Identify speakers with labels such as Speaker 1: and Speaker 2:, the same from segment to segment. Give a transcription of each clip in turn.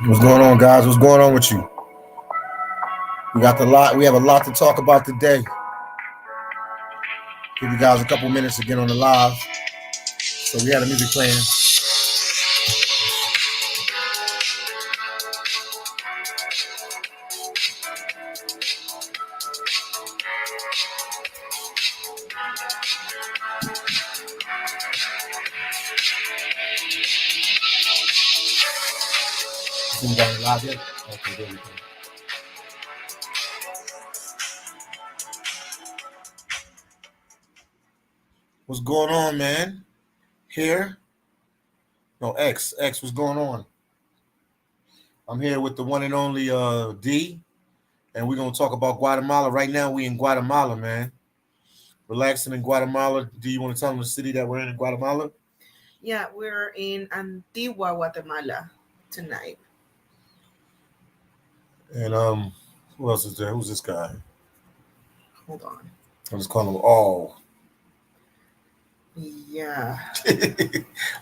Speaker 1: What's going on, guys? What's going on with you? We got the lot. We have a lot to talk about today. Give you guys a couple minutes to get on the live. So we had a music playing. See you guys live yet? Okay, there we go. What's going on, man? Here? No, X. What's going on? I'm here with the one and only D, and we're gonna talk about Guatemala. Right now, we in Guatemala, man. Relaxing in Guatemala. Do you want to tell them the city that we're in Guatemala?
Speaker 2: Yeah, we're in Antigua, Guatemala tonight.
Speaker 1: And who else is there? Who's this guy?
Speaker 2: Hold on.
Speaker 1: I'll just call him all.
Speaker 2: Yeah.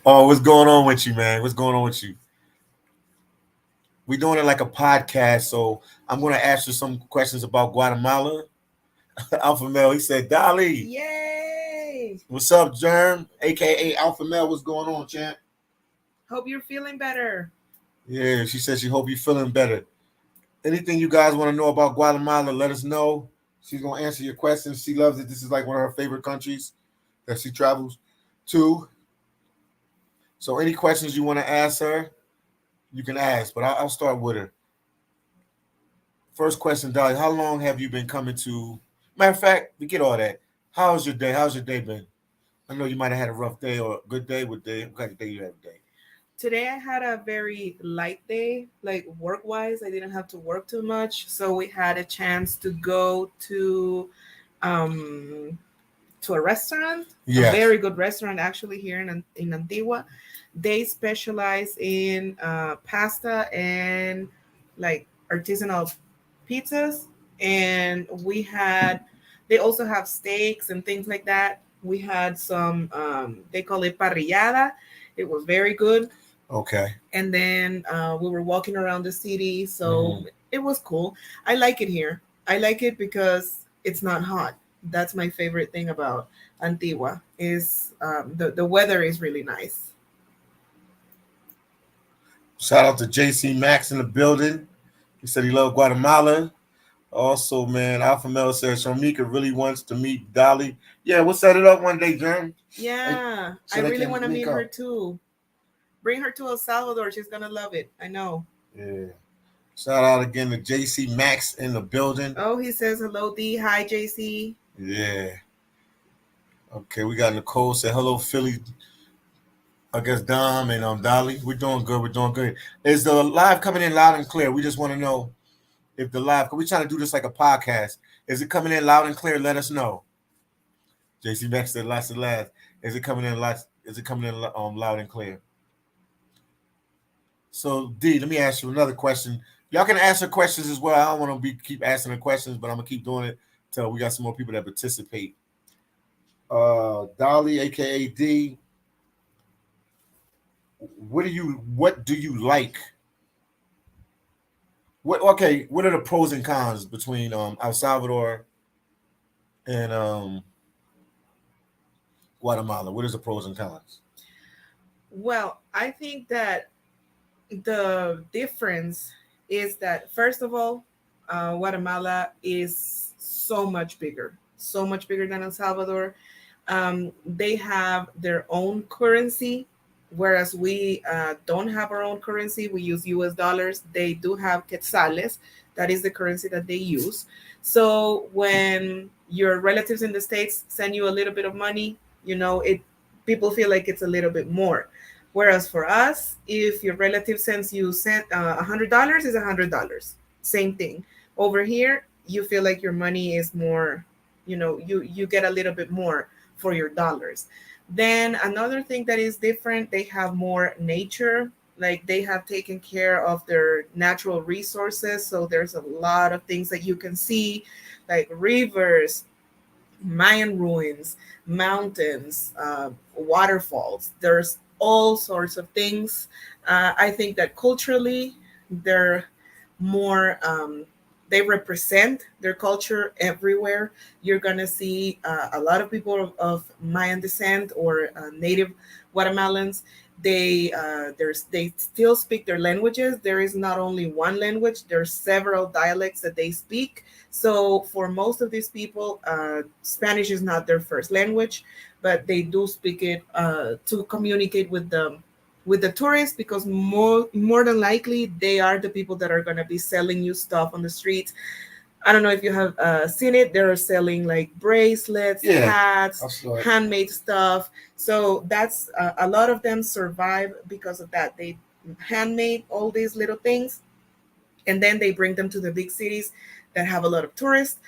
Speaker 1: Oh, what's going on with you, man? What's going on with you? We're doing it like a podcast, so I'm going to ask you some questions about Guatemala. Alpha Male, he said, Dolly.
Speaker 2: Yay!
Speaker 1: What's up, Germ? AKA Alpha Male, what's going on, champ?
Speaker 2: Hope you're feeling better.
Speaker 1: Yeah, she said she hope you're feeling better. Anything you guys want to know about Guatemala, let us know. She's going to answer your questions. She loves it. This is like one of her favorite countries that she travels to. So any questions you want to ask her, you can ask, but I'll start with her. First question, Dolly, how long have you been coming to? Matter of fact, forget all that. How's your day? How's your day been? I know you might have had a rough day or a good day. What kind of day you had today?
Speaker 2: Today I had a very light day, like work-wise. I didn't have to work too much, so we had a chance to go um to a restaurant, a
Speaker 1: Yes.
Speaker 2: very good restaurant actually here in Antigua. They specialize in pasta and like artisanal pizzas, and they also have steaks and things like that. We had some they call it parrillada. It was very good.
Speaker 1: Okay.
Speaker 2: And then we were walking around the city, so it was cool. I like it here. I like it because it's not hot. That's my favorite thing about Antigua is the weather is really nice.
Speaker 1: Shout out to JC Max in the building. He said he loved Guatemala. Also, man, Alpha Mel says Shamika really wants to meet Dolly. Yeah, we'll set it up one day, Jerm.
Speaker 2: Yeah,
Speaker 1: So
Speaker 2: I
Speaker 1: they
Speaker 2: really
Speaker 1: can
Speaker 2: want to
Speaker 1: link
Speaker 2: meet her
Speaker 1: up.
Speaker 2: too. Bring her to El Salvador. She's gonna love it. I know.
Speaker 1: Yeah. Shout out again to JC Max in the building.
Speaker 2: Oh, he says hello, D. Hi, JC.
Speaker 1: Yeah. Okay, we got Nicole said hello, Philly. I guess Dom and Dolly. We're doing good. We're doing good. Is the live coming in loud and clear? We just want to know if the live. Cause we trying to do this like a podcast. Is it coming in loud and clear? Let us know. JC Max said lots of laughs. Is it coming in lots? Is it coming in loud and clear? So D, let me ask you another question. Y'all can answer questions as well. I don't want to keep asking the questions, but I'm gonna keep doing it till we got some more people that participate. Dolly, aka D, what do you like? What are the pros and cons between El Salvador and Guatemala? What is the pros and cons?
Speaker 2: Well, I think that the difference is that first of all, Guatemala is so much bigger than El Salvador. They have their own currency, whereas we don't have our own currency. We use US dollars. They do have quetzales. That is the currency that they use. So when your relatives in the States send you a little bit of money, it people feel like it's a little bit more. Whereas for us, if your relative sends you $100 is $100. Same thing. Over here, you feel like your money is more, you get a little bit more for your dollars. Then another thing that is different, they have more nature. Like they have taken care of their natural resources. So there's a lot of things that you can see, like rivers, Mayan ruins, mountains, waterfalls. There's all sorts of things. I think that culturally, They're more they represent their culture everywhere. You're gonna see a lot of people of Mayan descent or native Guatemalans. They still speak their languages. There is not only one language. There's several dialects that they speak. So for most of these people, Spanish is not their first language, but they do speak it to communicate with the tourists, because more than likely they are the people that are going to be selling you stuff on the streets. I don't know if you have seen it. They're selling like bracelets,
Speaker 1: Yeah,
Speaker 2: hats,
Speaker 1: I saw it.
Speaker 2: handmade stuff. So that's a lot of them survive because of that. They handmade all these little things, and then they bring them to the big cities that have a lot of tourists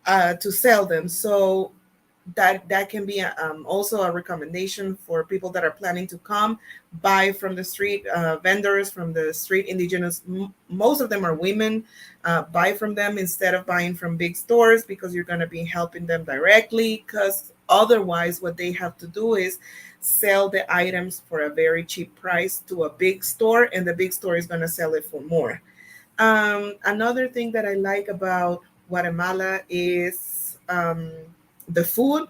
Speaker 2: to sell them. So that can be also a recommendation for people that are planning to come buy from the street vendors, from the street indigenous. Most of them are women. Buy from them instead of buying from big stores, because you're going to be helping them directly, because otherwise what they have to do is sell the items for a very cheap price to a big store, and the big store is going to sell it for more. Another thing that I like about Guatemala is the food.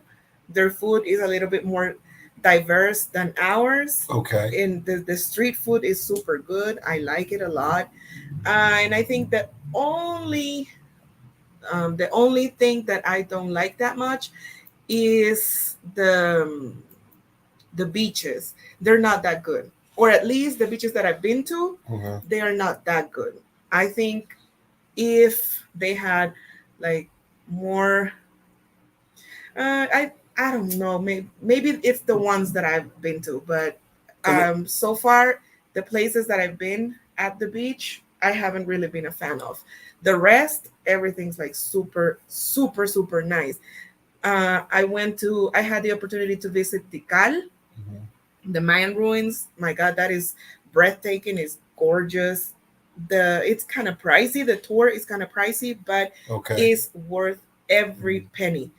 Speaker 2: Their food is a little bit more diverse than ours.
Speaker 1: Okay.
Speaker 2: And the street food is super good. I like it a lot. And I think the only thing that I don't like that much is the beaches. They're not that good, or at least the beaches that I've been to, they are not that good. I think if they had like more, I don't know, maybe it's the ones that I've been to, but so far the places that I've been at the beach, I haven't really been a fan of. The rest, everything's like super super super nice. I had the opportunity to visit Tikal, the Mayan ruins. My God, that is breathtaking. It's gorgeous. It's kind of pricey. The tour is kind of pricey, but
Speaker 1: Okay.
Speaker 2: it's worth every penny.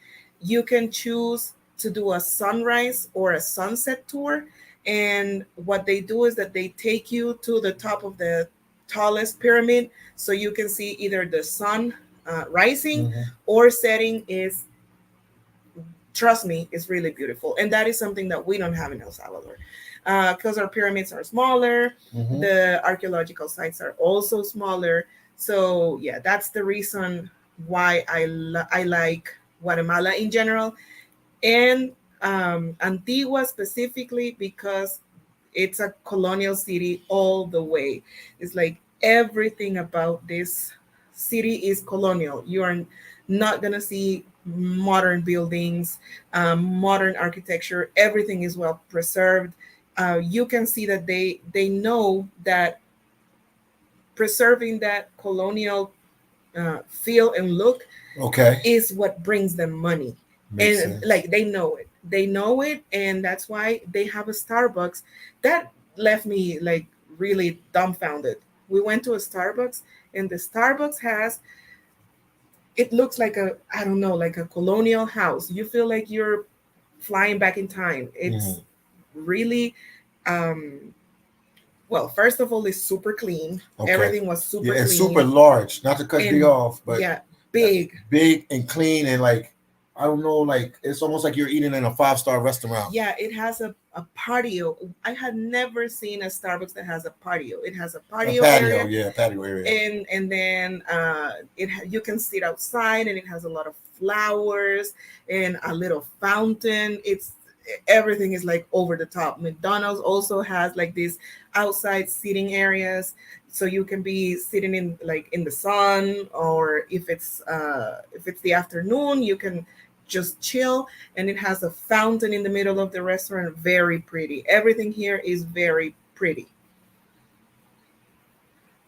Speaker 2: You can choose to do a sunrise or a sunset tour, and what they do is that they take you to the top of the tallest pyramid, so you can see either the sun rising or setting. Is Trust me, it's really beautiful, and that is something that we don't have in El Salvador, because our pyramids are smaller. The archaeological sites are also smaller. So yeah, that's the reason why I like Guatemala in general, and Antigua specifically, because it's a colonial city all the way. It's like everything about this city is colonial. You are not gonna see modern buildings, modern architecture. Everything is well preserved. You can see that they know that preserving that colonial feel and look is what brings them money.
Speaker 1: Makes
Speaker 2: And
Speaker 1: sense.
Speaker 2: like they know it, and that's why they have a Starbucks. That left me like really dumbfounded. We went to a Starbucks, and the Starbucks has, it looks like a, I don't know, like a colonial house. You feel like you're flying back in time. It's really um well, first of all, it's super clean.
Speaker 1: Okay.
Speaker 2: Everything was super
Speaker 1: Yeah, and
Speaker 2: clean.
Speaker 1: super large. Not to cut
Speaker 2: And
Speaker 1: D off, but
Speaker 2: yeah, big.
Speaker 1: big and clean, and like, I don't know, like it's almost like you're eating in a 5-star restaurant.
Speaker 2: Yeah, it has a patio. I had never seen a Starbucks that has a patio. It has a patio area,
Speaker 1: Yeah, patio area.
Speaker 2: and then you can sit outside, and it has a lot of flowers and a little fountain. It's Everything is like over the top. McDonald's also has like these outside seating areas, so you can be sitting in like in the sun, or if it's the afternoon, you can just chill. And it has a fountain in the middle of the restaurant. Very pretty. Everything here is very pretty.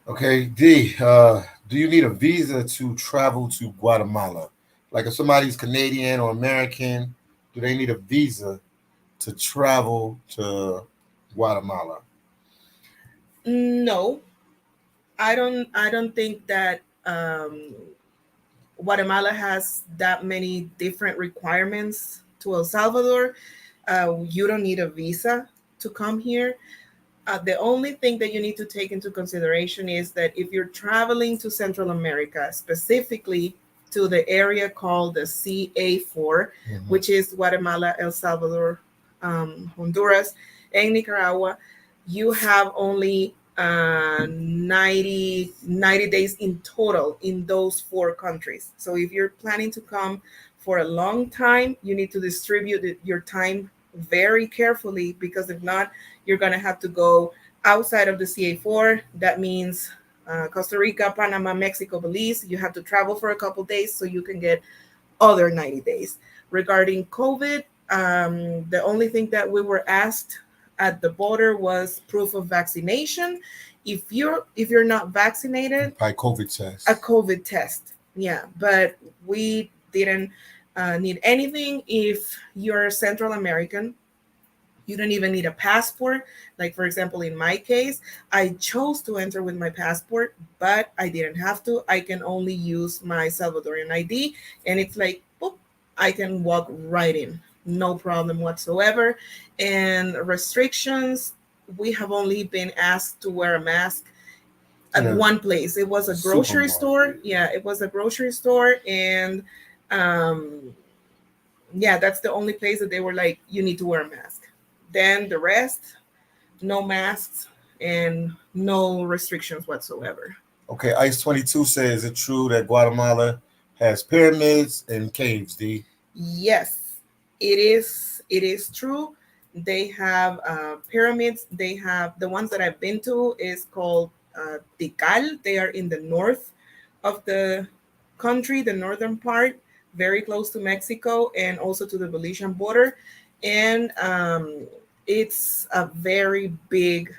Speaker 1: Okay, D, do you need a visa to travel to Guatemala? Like if somebody's Canadian or American, do they need a visa to travel to Guatemala?
Speaker 2: No, I don't think that Guatemala has that many different requirements to El Salvador. You don't need a visa to come here. The only thing that you need to take into consideration is that if you're traveling to Central America, specifically to the area called the CA4, which is Guatemala, El Salvador, Honduras, and Nicaragua, you have only 90 days in total in those four countries. So if you're planning to come for a long time, you need to distribute your time very carefully, because if not, you're going to have to go outside of the CA4. That means Costa Rica, Panama, Mexico, Belize. You have to travel for a couple days so you can get other 90 days. Regarding COVID, the only thing that we were asked at the border was proof of vaccination. If you're not vaccinated,
Speaker 1: by COVID test.
Speaker 2: a COVID test. Yeah, but we didn't need anything. If you're Central American, you don't even need a passport. Like, for example, in my case, I chose to enter with my passport, but I didn't have to. I can only use my Salvadoran ID, and it's like, boop, I can walk right in, no problem whatsoever. And restrictions, we have only been asked to wear a mask at one place. It was a grocery store. Yeah, it was a grocery store, and um, yeah, that's the only place that they were like, you need to wear a mask. Then the rest, no masks and no restrictions whatsoever.
Speaker 1: Okay, Ice 22 says, is it true that Guatemala has pyramids and caves, D?
Speaker 2: Yes, it is. It is true. They have pyramids. They have the ones that I've been to is called Tikal. They are in the north of the country, the northern part, very close to Mexico and also to the Belizean border. And it's a very big,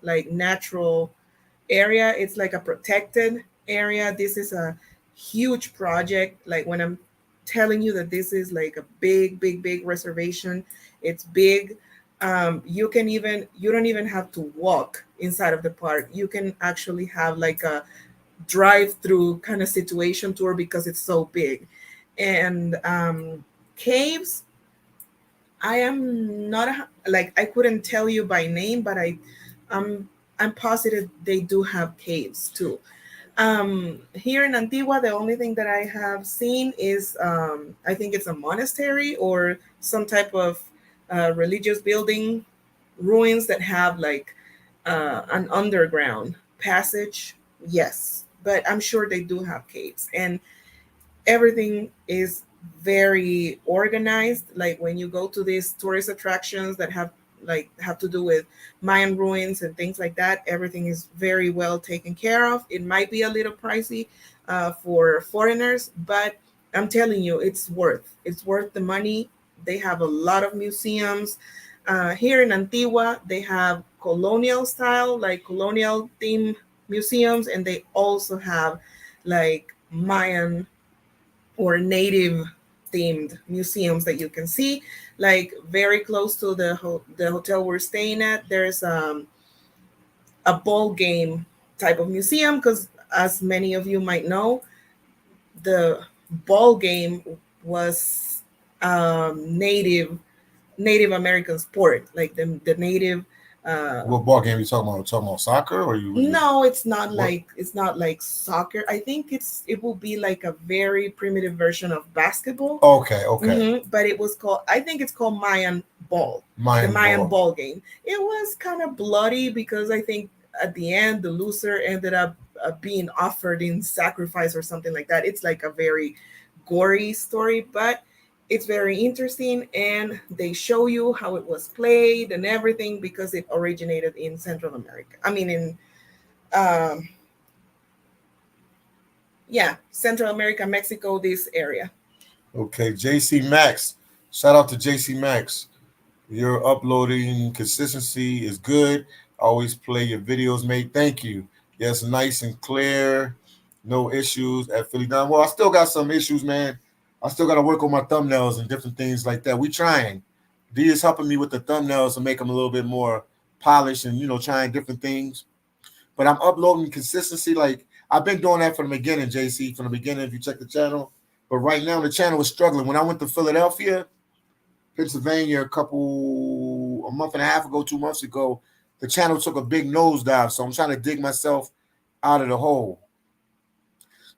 Speaker 2: like, natural area. It's like a protected area. This is a huge project. Like, when I'm telling you that this is like a big, big, big reservation, it's big. You don't even have to walk inside of the park. You can actually have like a drive-through kind of situation tour because it's so big. And caves, I am not like, I couldn't tell you by name, but I'm I'm positive they do have caves too. Here in Antigua, the only thing that I have seen is I think it's a monastery or some type of religious building, ruins that have like an underground passage. Yes, but I'm sure they do have caves, and everything is very organized. Like, when you go to these tourist attractions that have to do with Mayan ruins and things like that, everything is very well taken care of. It might be a little pricey for foreigners, but I'm telling you, it's worth the money. They have a lot of museums. Here in Antigua, they have colonial style, like colonial theme museums, and they also have like Mayan or native themed museums that you can see. Like, very close to the hotel we're staying at, there's a ball game type of museum, because as many of you might know, the ball game was Native American sport, like the native.
Speaker 1: What ball game you talking about? Talking about soccer, or you?
Speaker 2: No, it's not like soccer. I think it will be like a very primitive version of basketball.
Speaker 1: Okay.
Speaker 2: But it was called, I think it's called Mayan ball.
Speaker 1: Mayan
Speaker 2: the Mayan ball game. It was kind of bloody because I think at the end the loser ended up being offered in sacrifice or something like that. It's like a very gory story, but it's very interesting, and they show you how it was played and everything, because it originated in Central America. I mean, in um, yeah, Central America, Mexico, this area.
Speaker 1: Okay, JC Max. Shout out to JC Max. Your uploading consistency is good. Always play your videos, mate. Thank you. Yes, nice and clear. No issues at Philly Down. Well, I still got some issues, man. I still got to work on my thumbnails and different things like that. We trying. D is helping me with the thumbnails to make them a little bit more polished and, trying different things. But I'm uploading consistency. Like, I've been doing that from the beginning, JC, from the beginning, if you check the channel. But right now, the channel is struggling. When I went to Philadelphia, Pennsylvania, a month and a half ago, 2 months ago, the channel took a big nosedive. So I'm trying to dig myself out of the hole.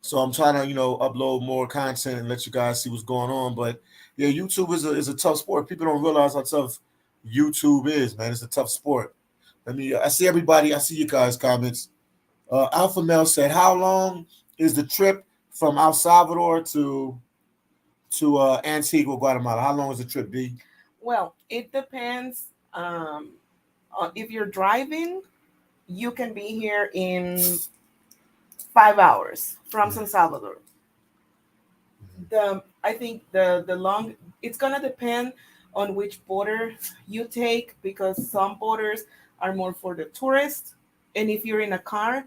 Speaker 1: So I'm trying to, upload more content and let you guys see what's going on. But yeah, YouTube is a tough sport. People don't realize how tough YouTube is, man. It's a tough sport. I see everybody. I see you guys' comments. Alpha Male said, "How long is the trip from El Salvador to Antigua, Guatemala? How long is the trip, B?"
Speaker 2: Well, it depends. If you're driving, you can be here in 5 hours from San Salvador. I think the long it's gonna depend on which border you take, because some borders are more for the tourists, and if you're in a car,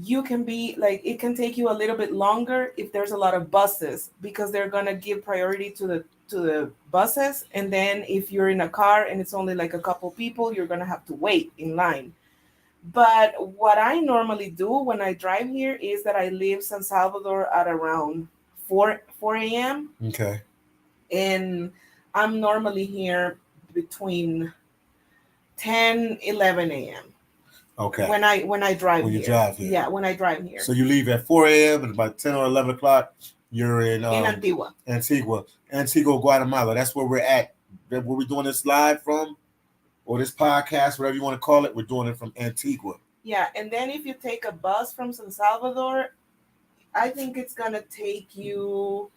Speaker 2: you can be like, it can take you a little bit longer if there's a lot of buses, because they're gonna give priority to the buses, and then if you're in a car and it's only like a couple people, you're gonna have to wait in line. But what I normally do when I drive here is that I leave San Salvador at around 4 a.m.
Speaker 1: Okay.
Speaker 2: And I'm normally here between 10, 11 a.m.
Speaker 1: Okay.
Speaker 2: When I drive
Speaker 1: When you
Speaker 2: here.
Speaker 1: drive here.
Speaker 2: Yeah, when I drive here.
Speaker 1: So you leave at 4 a.m. and about 10 or 11 o'clock, you're in
Speaker 2: Antigua.
Speaker 1: Antigua, Guatemala. That's where we're at. Where we're doing this live from, or this podcast, whatever you want to call it. We're doing it from Antigua.
Speaker 2: Yeah, and then if you take a bus from San Salvador, I think it's gonna take you,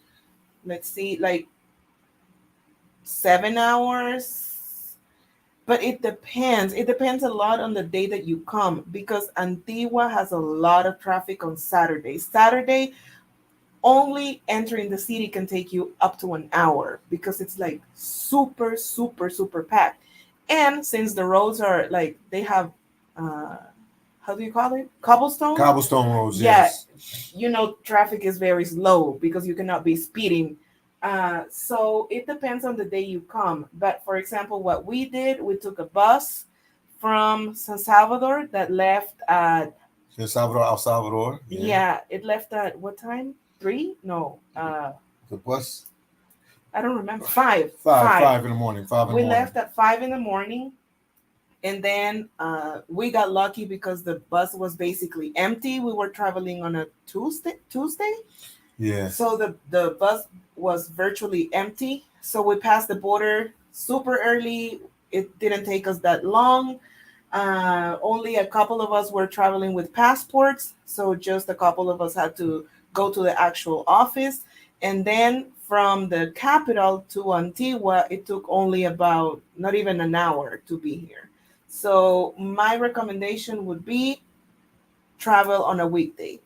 Speaker 2: let's see, like 7 hours. But it depends. It depends a lot on the day that you come, because Antigua has a lot of traffic on Saturday. Saturday, only entering the city can take you up to an hour, because it's like super, super, super packed. And since the roads are like, they have, how do you call it?
Speaker 1: Cobblestone roads,
Speaker 2: Yeah,
Speaker 1: yes.
Speaker 2: traffic is very slow because you cannot be speeding. So it depends on the day you come. But for example, what we did, we took a bus from San Salvador that left at
Speaker 1: San Salvador, El Salvador.
Speaker 2: Yeah, it left at what time? 3? No,
Speaker 1: The bus.
Speaker 2: I don't remember. 5.
Speaker 1: 5 in the morning. 5 in the
Speaker 2: We
Speaker 1: morning.
Speaker 2: left at 5 in the morning, and then we got lucky because the bus was basically empty. We were traveling on a Tuesday.
Speaker 1: Yeah.
Speaker 2: So the bus was virtually empty. So we passed the border super early. It didn't take us that long. Only a couple of us were traveling with passports. So just a couple of us had to go to the actual office. And then from the capital to Antigua, it took only about not even an hour to be here. So my recommendation would be travel on a weekday.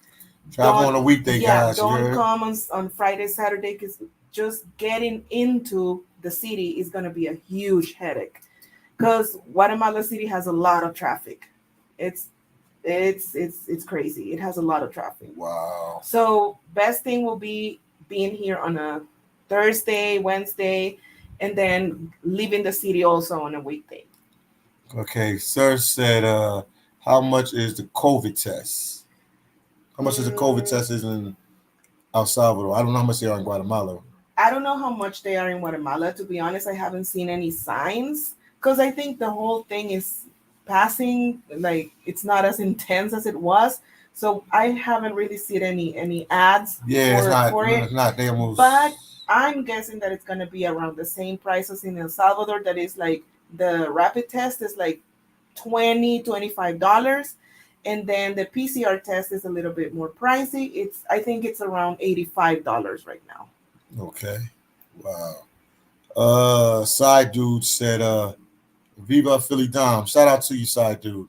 Speaker 1: Travel on a weekday,
Speaker 2: Yeah,
Speaker 1: guys.
Speaker 2: don't come on Friday, Saturday, because just getting into the city is going to be a huge headache. Because Guatemala City has a lot of traffic. It's crazy. It has a lot of traffic.
Speaker 1: Wow.
Speaker 2: So best thing will be being here on a Thursday, Wednesday, and then leaving the city also on a weekday.
Speaker 1: Okay, sir said, how much is the COVID test? How much is the COVID test is in El Salvador? I don't know how much they are in Guatemala.
Speaker 2: I don't know how much they are in Guatemala. To be honest, I haven't seen any signs, because I think the whole thing is passing. Like, it's not as intense as it was. So I haven't really seen any ads for it.
Speaker 1: It's not. They almost.
Speaker 2: But I'm guessing that it's going to be around the same price as in El Salvador. That is like, the rapid test is like $25. And then the PCR test is a little bit more pricey. I think it's around $85 right now.
Speaker 1: Okay. Wow. Side dude said, Viva Philly Dom. Shout out to you, side dude.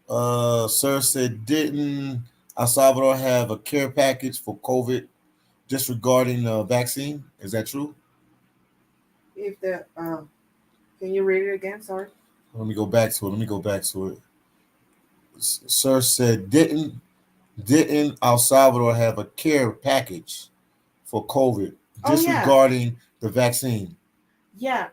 Speaker 1: Sir said, didn't El Salvador have a care package for COVID disregarding the vaccine? Is that true?
Speaker 2: If the Can you read it again? Sorry.
Speaker 1: Let me go back to it. Sir said, didn't El Salvador have a care package for COVID disregarding the vaccine?
Speaker 2: Yeah.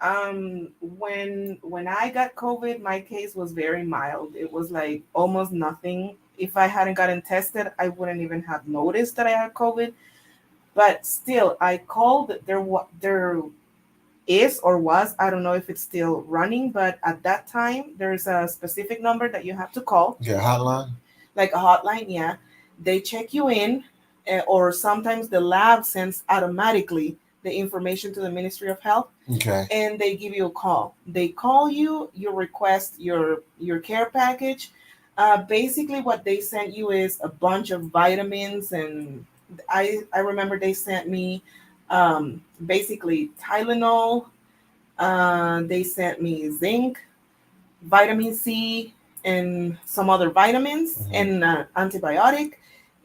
Speaker 2: When I got COVID, my case was very mild. It was like almost nothing. If I hadn't gotten tested, I wouldn't even have noticed that I had COVID. But still, I called their is or was, I don't know if it's still running, but at that time there's a specific number that you have to call,
Speaker 1: Yeah, hotline.
Speaker 2: like a hotline. Yeah, they check you in, or sometimes the lab sends automatically the information to the Ministry of Health,
Speaker 1: Okay.
Speaker 2: and they give you a call. They call you, you request your care package. Basically, what they sent you is a bunch of vitamins, and I remember they sent me basically Tylenol. They sent me zinc, vitamin C, and some other vitamins, and antibiotic.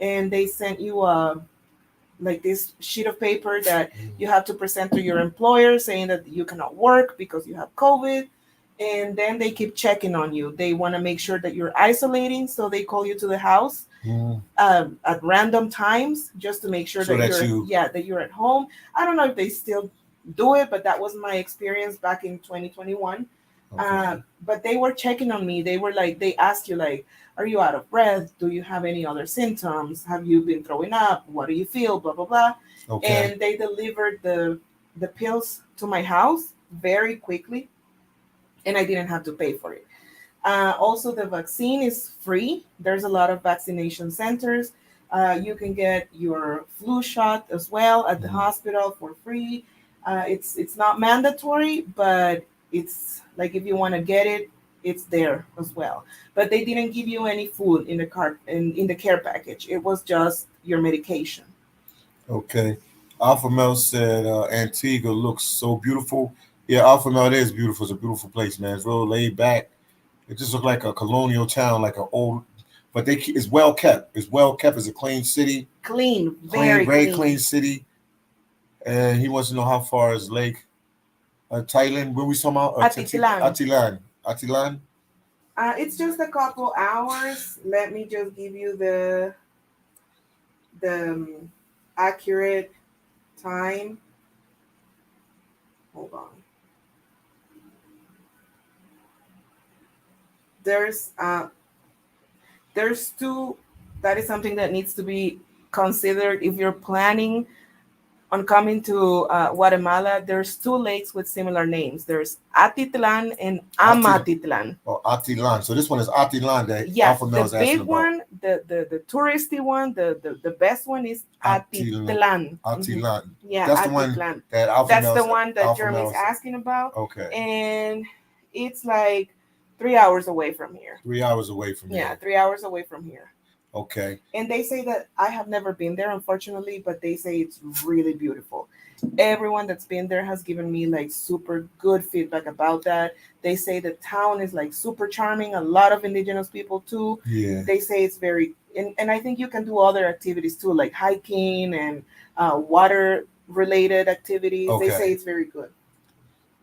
Speaker 2: And they sent you like this sheet of paper that you have to present to your employer saying that you cannot work because you have COVID. And then they keep checking on you. They want to make sure that you're isolating, so they call you to the house at random times just to make sure
Speaker 1: So
Speaker 2: that
Speaker 1: that
Speaker 2: you're
Speaker 1: you-
Speaker 2: yeah, that you're at home. I don't know if they still do it, but that was my experience back in 2021.
Speaker 1: Okay.
Speaker 2: But they were checking on me. They were like, they asked you like, are you out of breath? Do you have any other symptoms? Have you been throwing up? What do you feel? Blah blah blah.
Speaker 1: Okay.
Speaker 2: And they delivered the pills to my house very quickly, and I didn't have to pay for it. Also, the vaccine is free. There's a lot of vaccination centers. You can get your flu shot as well at the hospital for free. It's not mandatory, but it's like if you want to get it, it's there as well. But they didn't give you any food in the cart in the care package. It was just your medication.
Speaker 1: Okay. Alpha Mel said Antigua looks so beautiful. Yeah, Alpha Mel, it is beautiful. It's a beautiful place, man. It's real laid back. It just looked like a colonial town, like an old, but it's well kept. It's well kept. It's a clean city,
Speaker 2: Clean,
Speaker 1: clean,
Speaker 2: very
Speaker 1: very
Speaker 2: clean.
Speaker 1: clean city. And he wants to know how far is Lake Thailand. Where we talking about?
Speaker 2: Atitlan.
Speaker 1: Atilan. Atilan.
Speaker 2: It's just a couple hours. Let me just give you the accurate time. Hold on. There's there's two. That is something that needs to be considered if you're planning on coming to Guatemala. There's two lakes with similar names. There's Atitlan and Amatitlan.
Speaker 1: Oh, Atilan. So this one is Atilan that
Speaker 2: Yeah,
Speaker 1: Alpha Mel
Speaker 2: the
Speaker 1: is asking
Speaker 2: big
Speaker 1: about.
Speaker 2: one, the touristy one, the best one is Atitlan.
Speaker 1: Atilan.
Speaker 2: Yeah,
Speaker 1: That's the one
Speaker 2: Atitlan.
Speaker 1: that Alpha
Speaker 2: That's
Speaker 1: Mel's,
Speaker 2: the one that
Speaker 1: Alpha
Speaker 2: Jeremy's
Speaker 1: Mel's.
Speaker 2: asking about.
Speaker 1: Okay.
Speaker 2: And it's like 3 hours away from here.
Speaker 1: 3 hours away from
Speaker 2: Yeah,
Speaker 1: here.
Speaker 2: 3 hours away from here.
Speaker 1: Okay.
Speaker 2: And they say that I have never been there, unfortunately, but they say it's really beautiful. Everyone that's been there has given me like super good feedback about that. They say the town is like super charming, a lot of indigenous people too.
Speaker 1: Yeah.
Speaker 2: They say it's very, and I think you can do other activities too, like hiking and water related activities.
Speaker 1: Okay.
Speaker 2: They say it's very good.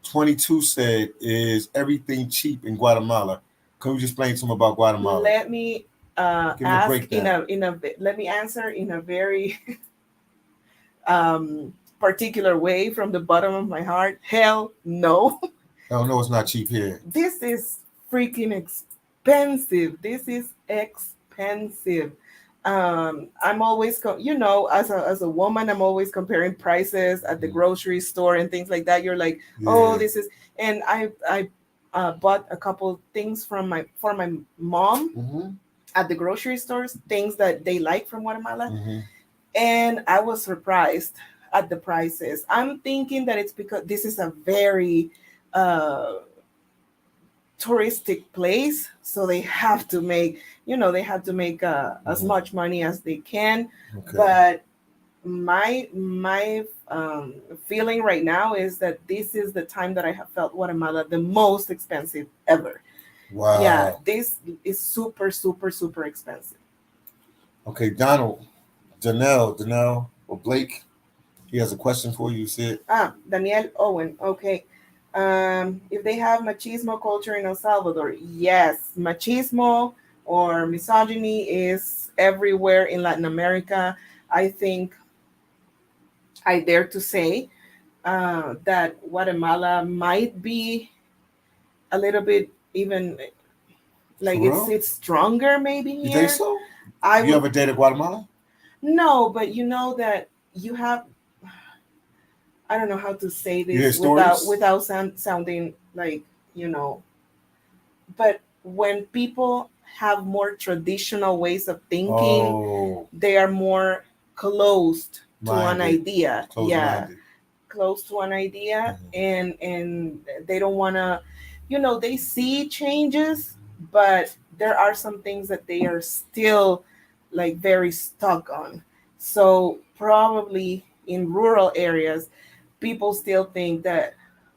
Speaker 1: 22 said, is everything cheap in Guatemala? Can you just explain to him about Guatemala?
Speaker 2: Let me
Speaker 1: Give me a
Speaker 2: ask
Speaker 1: breakdown.
Speaker 2: let me answer in a very particular way from the bottom of my heart. Hell no.
Speaker 1: Oh, no, it's not cheap here.
Speaker 2: This is freaking expensive. This is expensive. I'm always as a woman, I'm always comparing prices at the grocery store and things like that. You're like, oh, this is, and I bought a couple things for my mom at the grocery stores, things that they like from Guatemala. And I was surprised at the prices. I'm thinking that it's because this is a very touristic place, so they have to make as much money as they can.
Speaker 1: Okay.
Speaker 2: But my feeling right now is that this is the time that I have felt Guatemala the most expensive ever.
Speaker 1: Wow.
Speaker 2: Yeah, this is super super super expensive.
Speaker 1: Okay, Danelle, or Blake, he has a question for you. See it?
Speaker 2: Daniel Owen. Okay. If they have machismo culture in El Salvador, yes, machismo or misogyny is everywhere in Latin America. I think I dare to say that Guatemala might be a little bit even like it's stronger maybe here.
Speaker 1: You think so? You ever dated Guatemala?
Speaker 2: No, but you know that you have I don't know how to say
Speaker 1: You hear
Speaker 2: this
Speaker 1: stories?
Speaker 2: sounding like, you know, but when people have more traditional ways of thinking,
Speaker 1: Oh,
Speaker 2: they are more closed to an
Speaker 1: minded,
Speaker 2: idea.
Speaker 1: closed
Speaker 2: Yeah,
Speaker 1: minded.
Speaker 2: close to an idea,
Speaker 1: Mhm.
Speaker 2: and they don't want to, you know, they see changes, but there are some things that they are still like very stuck on. So probably in rural areas, people still think that,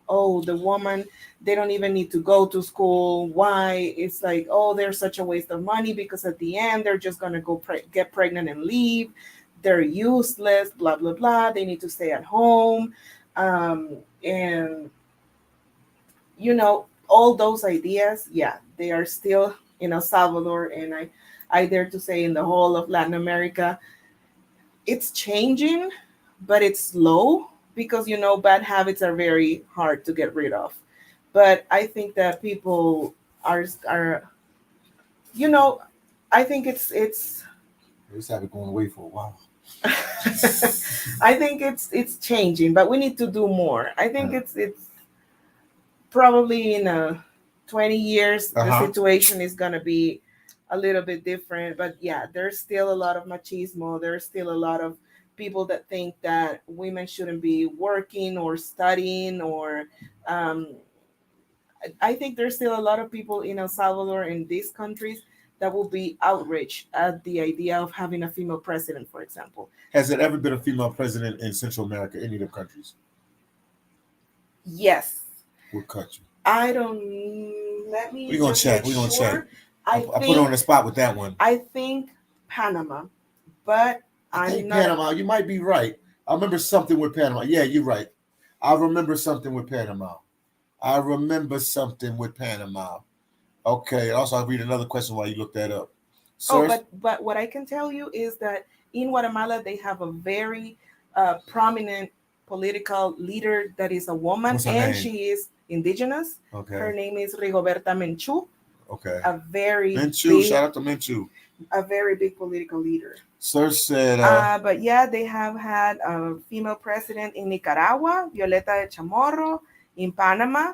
Speaker 2: oh, the woman, they don't even need to go to school. Why? It's like, oh, they're such a waste of money because at the end they're just going to go get pregnant and leave. They're useless, blah blah blah. They need to stay at home. And you know, all those ideas, yeah, they are still in El Salvador, and I dare to say in the whole of Latin America. It's changing, but it's slow because, you know, bad habits are very hard to get rid of. But I think that people are, you know, I think it's
Speaker 1: This have been going away for a while.
Speaker 2: I think it's changing, but we need to do more. I think
Speaker 1: Yeah.
Speaker 2: it's probably in 20 years
Speaker 1: Uh
Speaker 2: the
Speaker 1: huh.
Speaker 2: situation is going to be a little bit different, but yeah, there's still a lot of machismo. There's still a lot of people that think that women shouldn't be working or studying, or um, I think there's still a lot of people in El Salvador and these countries that will be outraged at the idea of having a female president, for example.
Speaker 1: Has there ever been a female president in Central America, any of the countries?
Speaker 2: Yes.
Speaker 1: What country?
Speaker 2: I don't, let
Speaker 1: We're
Speaker 2: me
Speaker 1: gonna
Speaker 2: just
Speaker 1: check.
Speaker 2: make
Speaker 1: We're gonna check.
Speaker 2: sure. I
Speaker 1: I put her on
Speaker 2: think
Speaker 1: the spot with that one.
Speaker 2: I think Panama, but
Speaker 1: I
Speaker 2: I'm
Speaker 1: think
Speaker 2: not.
Speaker 1: Panama. You might be right. I remember something with Panama. Yeah, you're right. I remember something with Panama. I remember something with Panama. Okay. Also, I'll read another question while you look that up.
Speaker 2: Oh,
Speaker 1: Sir,
Speaker 2: but what I can tell you is that in Guatemala they have a very prominent political leader that is a woman,
Speaker 1: what's her
Speaker 2: and
Speaker 1: name?
Speaker 2: she is indigenous. Her
Speaker 1: Okay.
Speaker 2: name is Rigoberta Menchu,
Speaker 1: Okay.
Speaker 2: a very
Speaker 1: Menchu. Shout
Speaker 2: big,
Speaker 1: out to Menchu.
Speaker 2: political leader.
Speaker 1: Sir said,
Speaker 2: But yeah, they have had a female president in Nicaragua, Violeta de Chamorro, in Panama,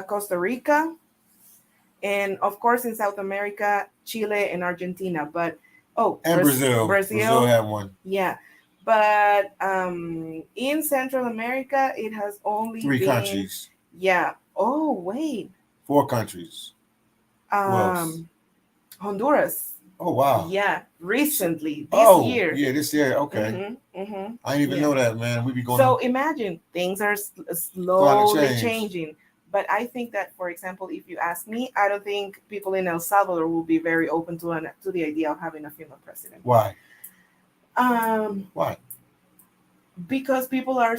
Speaker 2: Costa Rica, and of course in South America, Chile and Argentina. But oh,
Speaker 1: and Brazil. Brazil
Speaker 2: Brazil,
Speaker 1: had one.
Speaker 2: yeah. But in Central America, it has only
Speaker 1: Three
Speaker 2: been,
Speaker 1: countries.
Speaker 2: yeah. Oh wait,
Speaker 1: Four countries. Who else?
Speaker 2: um, Honduras.
Speaker 1: Oh wow.
Speaker 2: Yeah, recently this
Speaker 1: Oh
Speaker 2: year.
Speaker 1: yeah, this year. Okay.
Speaker 2: Mm-hmm.
Speaker 1: I didn't even
Speaker 2: Yeah.
Speaker 1: know that, man. We be
Speaker 2: So
Speaker 1: going
Speaker 2: imagine things are
Speaker 1: starting to
Speaker 2: slowly
Speaker 1: change.
Speaker 2: changing. But I think that, for example, if you ask me, I don't think people in El Salvador will be very open to the idea of having a female president.
Speaker 1: Why?
Speaker 2: Um,
Speaker 1: Why?
Speaker 2: because people are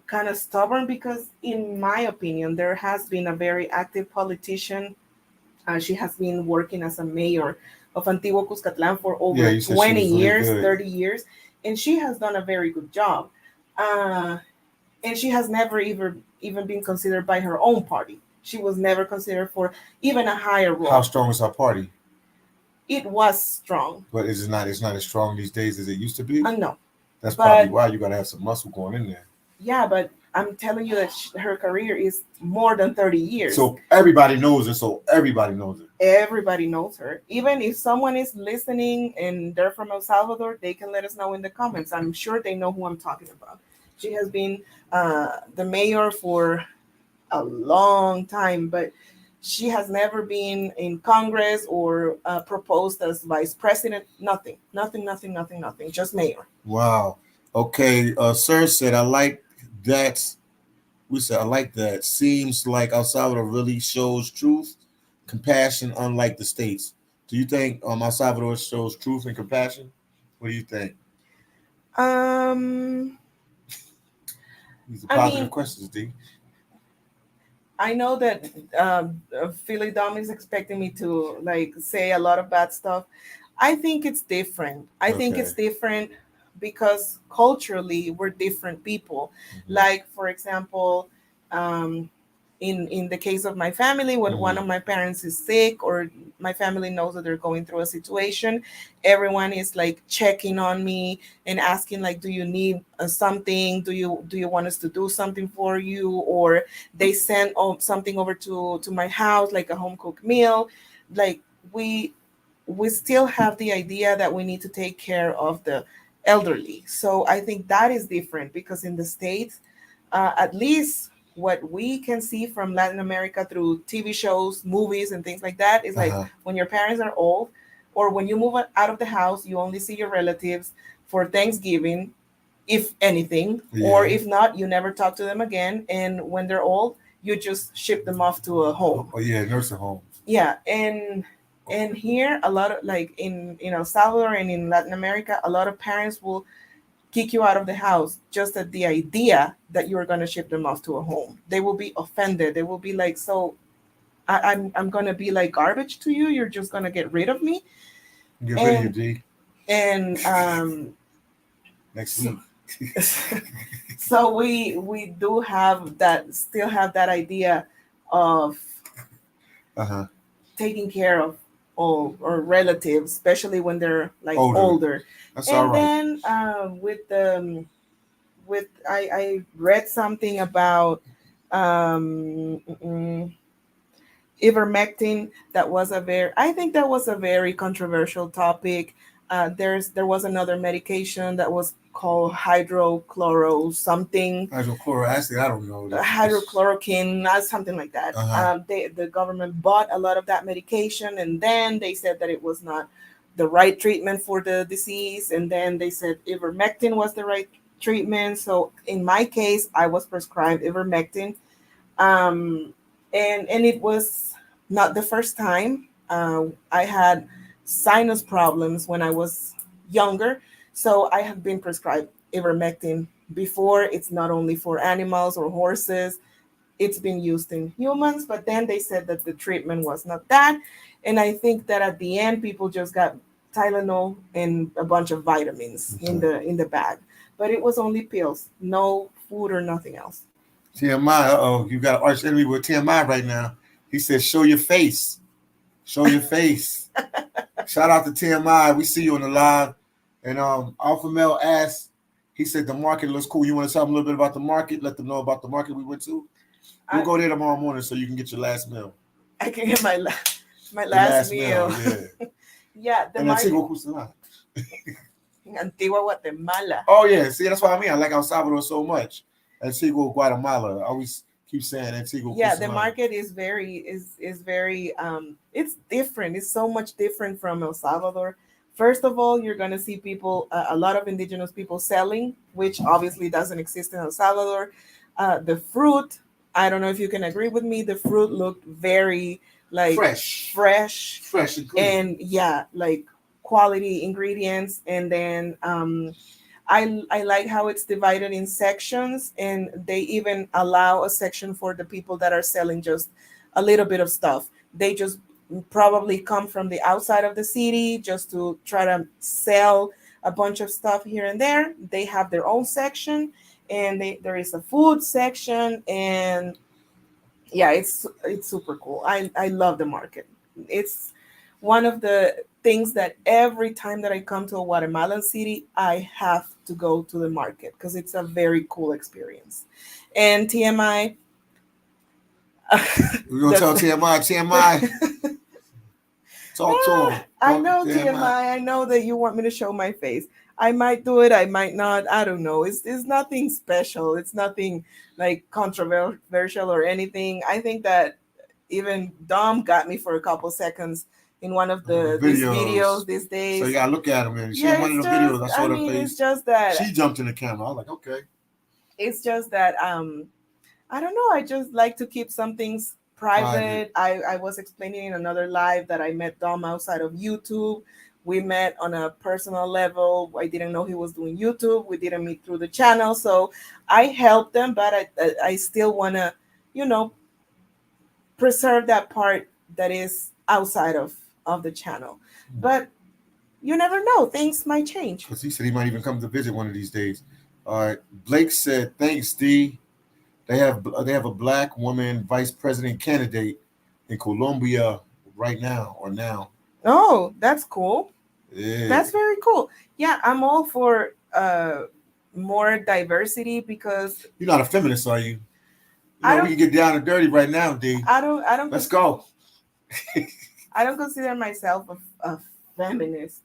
Speaker 2: kind of stubborn. Because, in my opinion, there has been a very active politician. She has been working as a mayor of Antiguo Cuscatlan for
Speaker 1: Yeah,
Speaker 2: over
Speaker 1: you said she
Speaker 2: 20
Speaker 1: was really
Speaker 2: years,
Speaker 1: good.
Speaker 2: 30 years, and she has done a very good job. Uh, and she has never even been considered by her own party. She was never considered for even a higher
Speaker 1: How
Speaker 2: role.
Speaker 1: strong is our party?
Speaker 2: It was strong.
Speaker 1: But is it not? It's not as strong these days as it used to be.
Speaker 2: No,
Speaker 1: That's probably
Speaker 2: but
Speaker 1: why you got to have some muscle going in there.
Speaker 2: yeah, but I'm telling you that her career is more than 30 years.
Speaker 1: So everybody knows her. So everybody knows her.
Speaker 2: Everybody knows her. Even if someone is listening and they're from El Salvador, they can let us know in the comments. I'm sure they know who I'm talking about. She has been the mayor for a long time, but she has never been in Congress or proposed as vice president. Nothing, nothing, nothing, nothing, nothing. Just mayor.
Speaker 1: Wow. Okay. Sir said, I like that. We said, I like that. Seems like El Salvador really shows truth, compassion, unlike the States. Do you think El Salvador shows truth and compassion? What do you think?
Speaker 2: Um,
Speaker 1: These are
Speaker 2: I
Speaker 1: positive
Speaker 2: mean,
Speaker 1: questions, D.
Speaker 2: I know that Philly Dom is expecting me to like say a lot of bad stuff. I think it's different. I think
Speaker 1: Okay.
Speaker 2: it's different because culturally we're different people.
Speaker 1: Mhm.
Speaker 2: Like, for example, um, in the case of my family, when one
Speaker 1: Mhm.
Speaker 2: of my parents is sick or my family knows that they're going through a situation, everyone is like checking on me and asking like, do you need something, do you want us to do something for you, or they send something over to my house, like a home cooked meal. Like we still have the idea that we need to take care of the elderly. So I think that is different because in the States, at least what we can see from Latin America through TV shows, movies, and things like that is like
Speaker 1: Uh-huh.
Speaker 2: when your parents are old or when you move out of the house, you only see your relatives for Thanksgiving, if anything, or
Speaker 1: Yeah.
Speaker 2: if not, you never talk to them again. And when they're old, you just ship them off to a home.
Speaker 1: Oh yeah, nursing homes.
Speaker 2: Yeah, and here a lot of like in El Salvador and in Latin America, a lot of parents will kick you out of the house just at the idea that you're going to ship them off to a home. They will be offended. They will be like, so I'm going to be like garbage to you. You're just going to get rid of me.
Speaker 1: Get rid of you,
Speaker 2: And
Speaker 1: D.
Speaker 2: and
Speaker 1: Next
Speaker 2: so,
Speaker 1: week.
Speaker 2: so we do have that, still have that idea of
Speaker 1: Uh-huh.
Speaker 2: taking care of all or relatives, especially when they're like
Speaker 1: Older.
Speaker 2: older.
Speaker 1: That's all
Speaker 2: And
Speaker 1: right.
Speaker 2: then with I read something about ivermectin. That was a very, I think that was a very controversial topic. There was another medication that was called hydrochloro something,
Speaker 1: Hydrochloric acid, I don't know.
Speaker 2: hydrochloroquine, something like that.
Speaker 1: Uh-huh.
Speaker 2: The government bought a lot of that medication, and then they said that it was not the right treatment for the disease, and then they said ivermectin was the right treatment. So in my case, I was prescribed ivermectin, um, and it was not the first time. I had sinus problems when I was younger, so I have been prescribed ivermectin before. It's not only for animals or horses; it's been used in humans. But then they said that the treatment was not that, and I think that at the end, people just got Tylenol and a bunch of vitamins in
Speaker 1: Okay.
Speaker 2: the bag, but it was only pills, no food or nothing else.
Speaker 1: TMI, you got an arch enemy with TMI right now. He says, show your face. Show your face. Shout out to TMI. We see you on the live. And Alpha Male asked, he said the market looks cool. You want to tell them a little bit about the market? Let them know about the market we went to? We'll
Speaker 2: I,
Speaker 1: go there tomorrow morning so you can get your last meal.
Speaker 2: I can get my
Speaker 1: Your
Speaker 2: last
Speaker 1: last
Speaker 2: meal.
Speaker 1: meal, yeah.
Speaker 2: Yeah, the
Speaker 1: And
Speaker 2: market
Speaker 1: Antigua Custodia.
Speaker 2: in Antigua, Guatemala.
Speaker 1: Oh, yeah. See, that's what I mean. I like El Salvador so much. Antigua, Guatemala. I always keep saying Antigua
Speaker 2: Yeah, the
Speaker 1: Custodia.
Speaker 2: market is very it's different. It's so much different from El Salvador. First of all, you're going to see people, a lot of indigenous people selling, which obviously doesn't exist in El Salvador. The fruit, I don't know if you can agree with me, the fruit looked very like
Speaker 1: Fresh.
Speaker 2: fresh,
Speaker 1: Fresh and clean.
Speaker 2: and yeah, like quality ingredients. And then I like how it's divided in sections, and they even allow a section for the people that are selling just a little bit of stuff. They just probably come from the outside of the city just to try to sell a bunch of stuff here and there. They have their own section, and there is a food section, and yeah, it's super cool. I love the market. It's one of the things that every time that I come to a Guatemalan city, I have to go to the market because it's a very cool experience. And TMI,
Speaker 1: We're going to tell TMI. TMI, talk to him.
Speaker 2: I
Speaker 1: Talk to
Speaker 2: know
Speaker 1: TMI.
Speaker 2: TMI. I know that you want me to show my face. I might do it. I might not. I don't know. It's nothing special. It's nothing like controversial or anything. I think that even Dom got me for a couple seconds in one of these
Speaker 1: Videos.
Speaker 2: videos these
Speaker 1: So you
Speaker 2: days.
Speaker 1: got to look at him. And she
Speaker 2: Yeah,
Speaker 1: in one
Speaker 2: it's
Speaker 1: of the
Speaker 2: just.
Speaker 1: videos, I
Speaker 2: I
Speaker 1: saw her
Speaker 2: mean, it's
Speaker 1: face.
Speaker 2: just that.
Speaker 1: She jumped in the camera. I was like, okay.
Speaker 2: It's just that. I don't know. I just like to keep some things private. I was explaining in another live that I met Dom outside of YouTube. We met on a personal level. I didn't know he was doing YouTube. We didn't meet through the channel, so I helped them, but I still wanna, you know, preserve that part that is outside of the channel. But you never know; things might change.
Speaker 1: Because he said he might even come to visit one of these days. All right. Blake said, thanks, D. They have a black woman vice president candidate in Colombia right now or now.
Speaker 2: Oh, that's cool.
Speaker 1: Yeah.
Speaker 2: That's very cool. Yeah, I'm all for more diversity because
Speaker 1: You're not a feminist, are you? You
Speaker 2: I
Speaker 1: know, we
Speaker 2: don't
Speaker 1: can get down and dirty right now, D.
Speaker 2: I don't
Speaker 1: Let's go.
Speaker 2: I don't consider myself a feminist,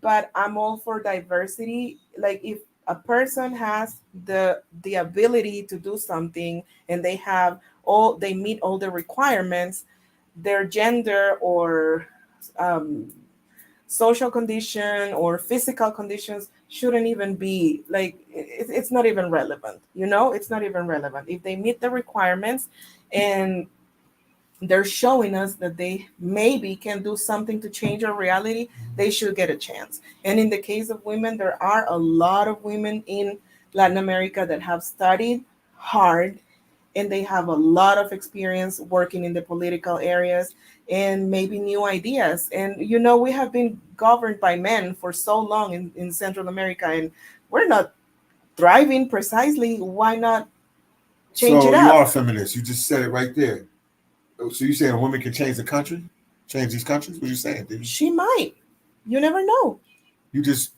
Speaker 2: but I'm all for diversity. Like if a person has the ability to do something and they meet all the requirements, their gender or um, social condition or physical conditions shouldn't even be like it's not even relevant. It's not even relevant if they meet the requirements and they're showing us that they maybe can do something to change our reality. They should get a chance. And in the case of women, there are a lot of women in Latin America that have studied hard and they have a lot of experience working in the political areas and maybe new ideas. And we have been governed by men for so long in Central America, and we're not thriving precisely. Why not change
Speaker 1: So
Speaker 2: it
Speaker 1: you are a
Speaker 2: up?
Speaker 1: feminist. You just said it right there. So you saying a woman can change the country, change these countries? What you saying, dude?
Speaker 2: She might. You never know.
Speaker 1: You just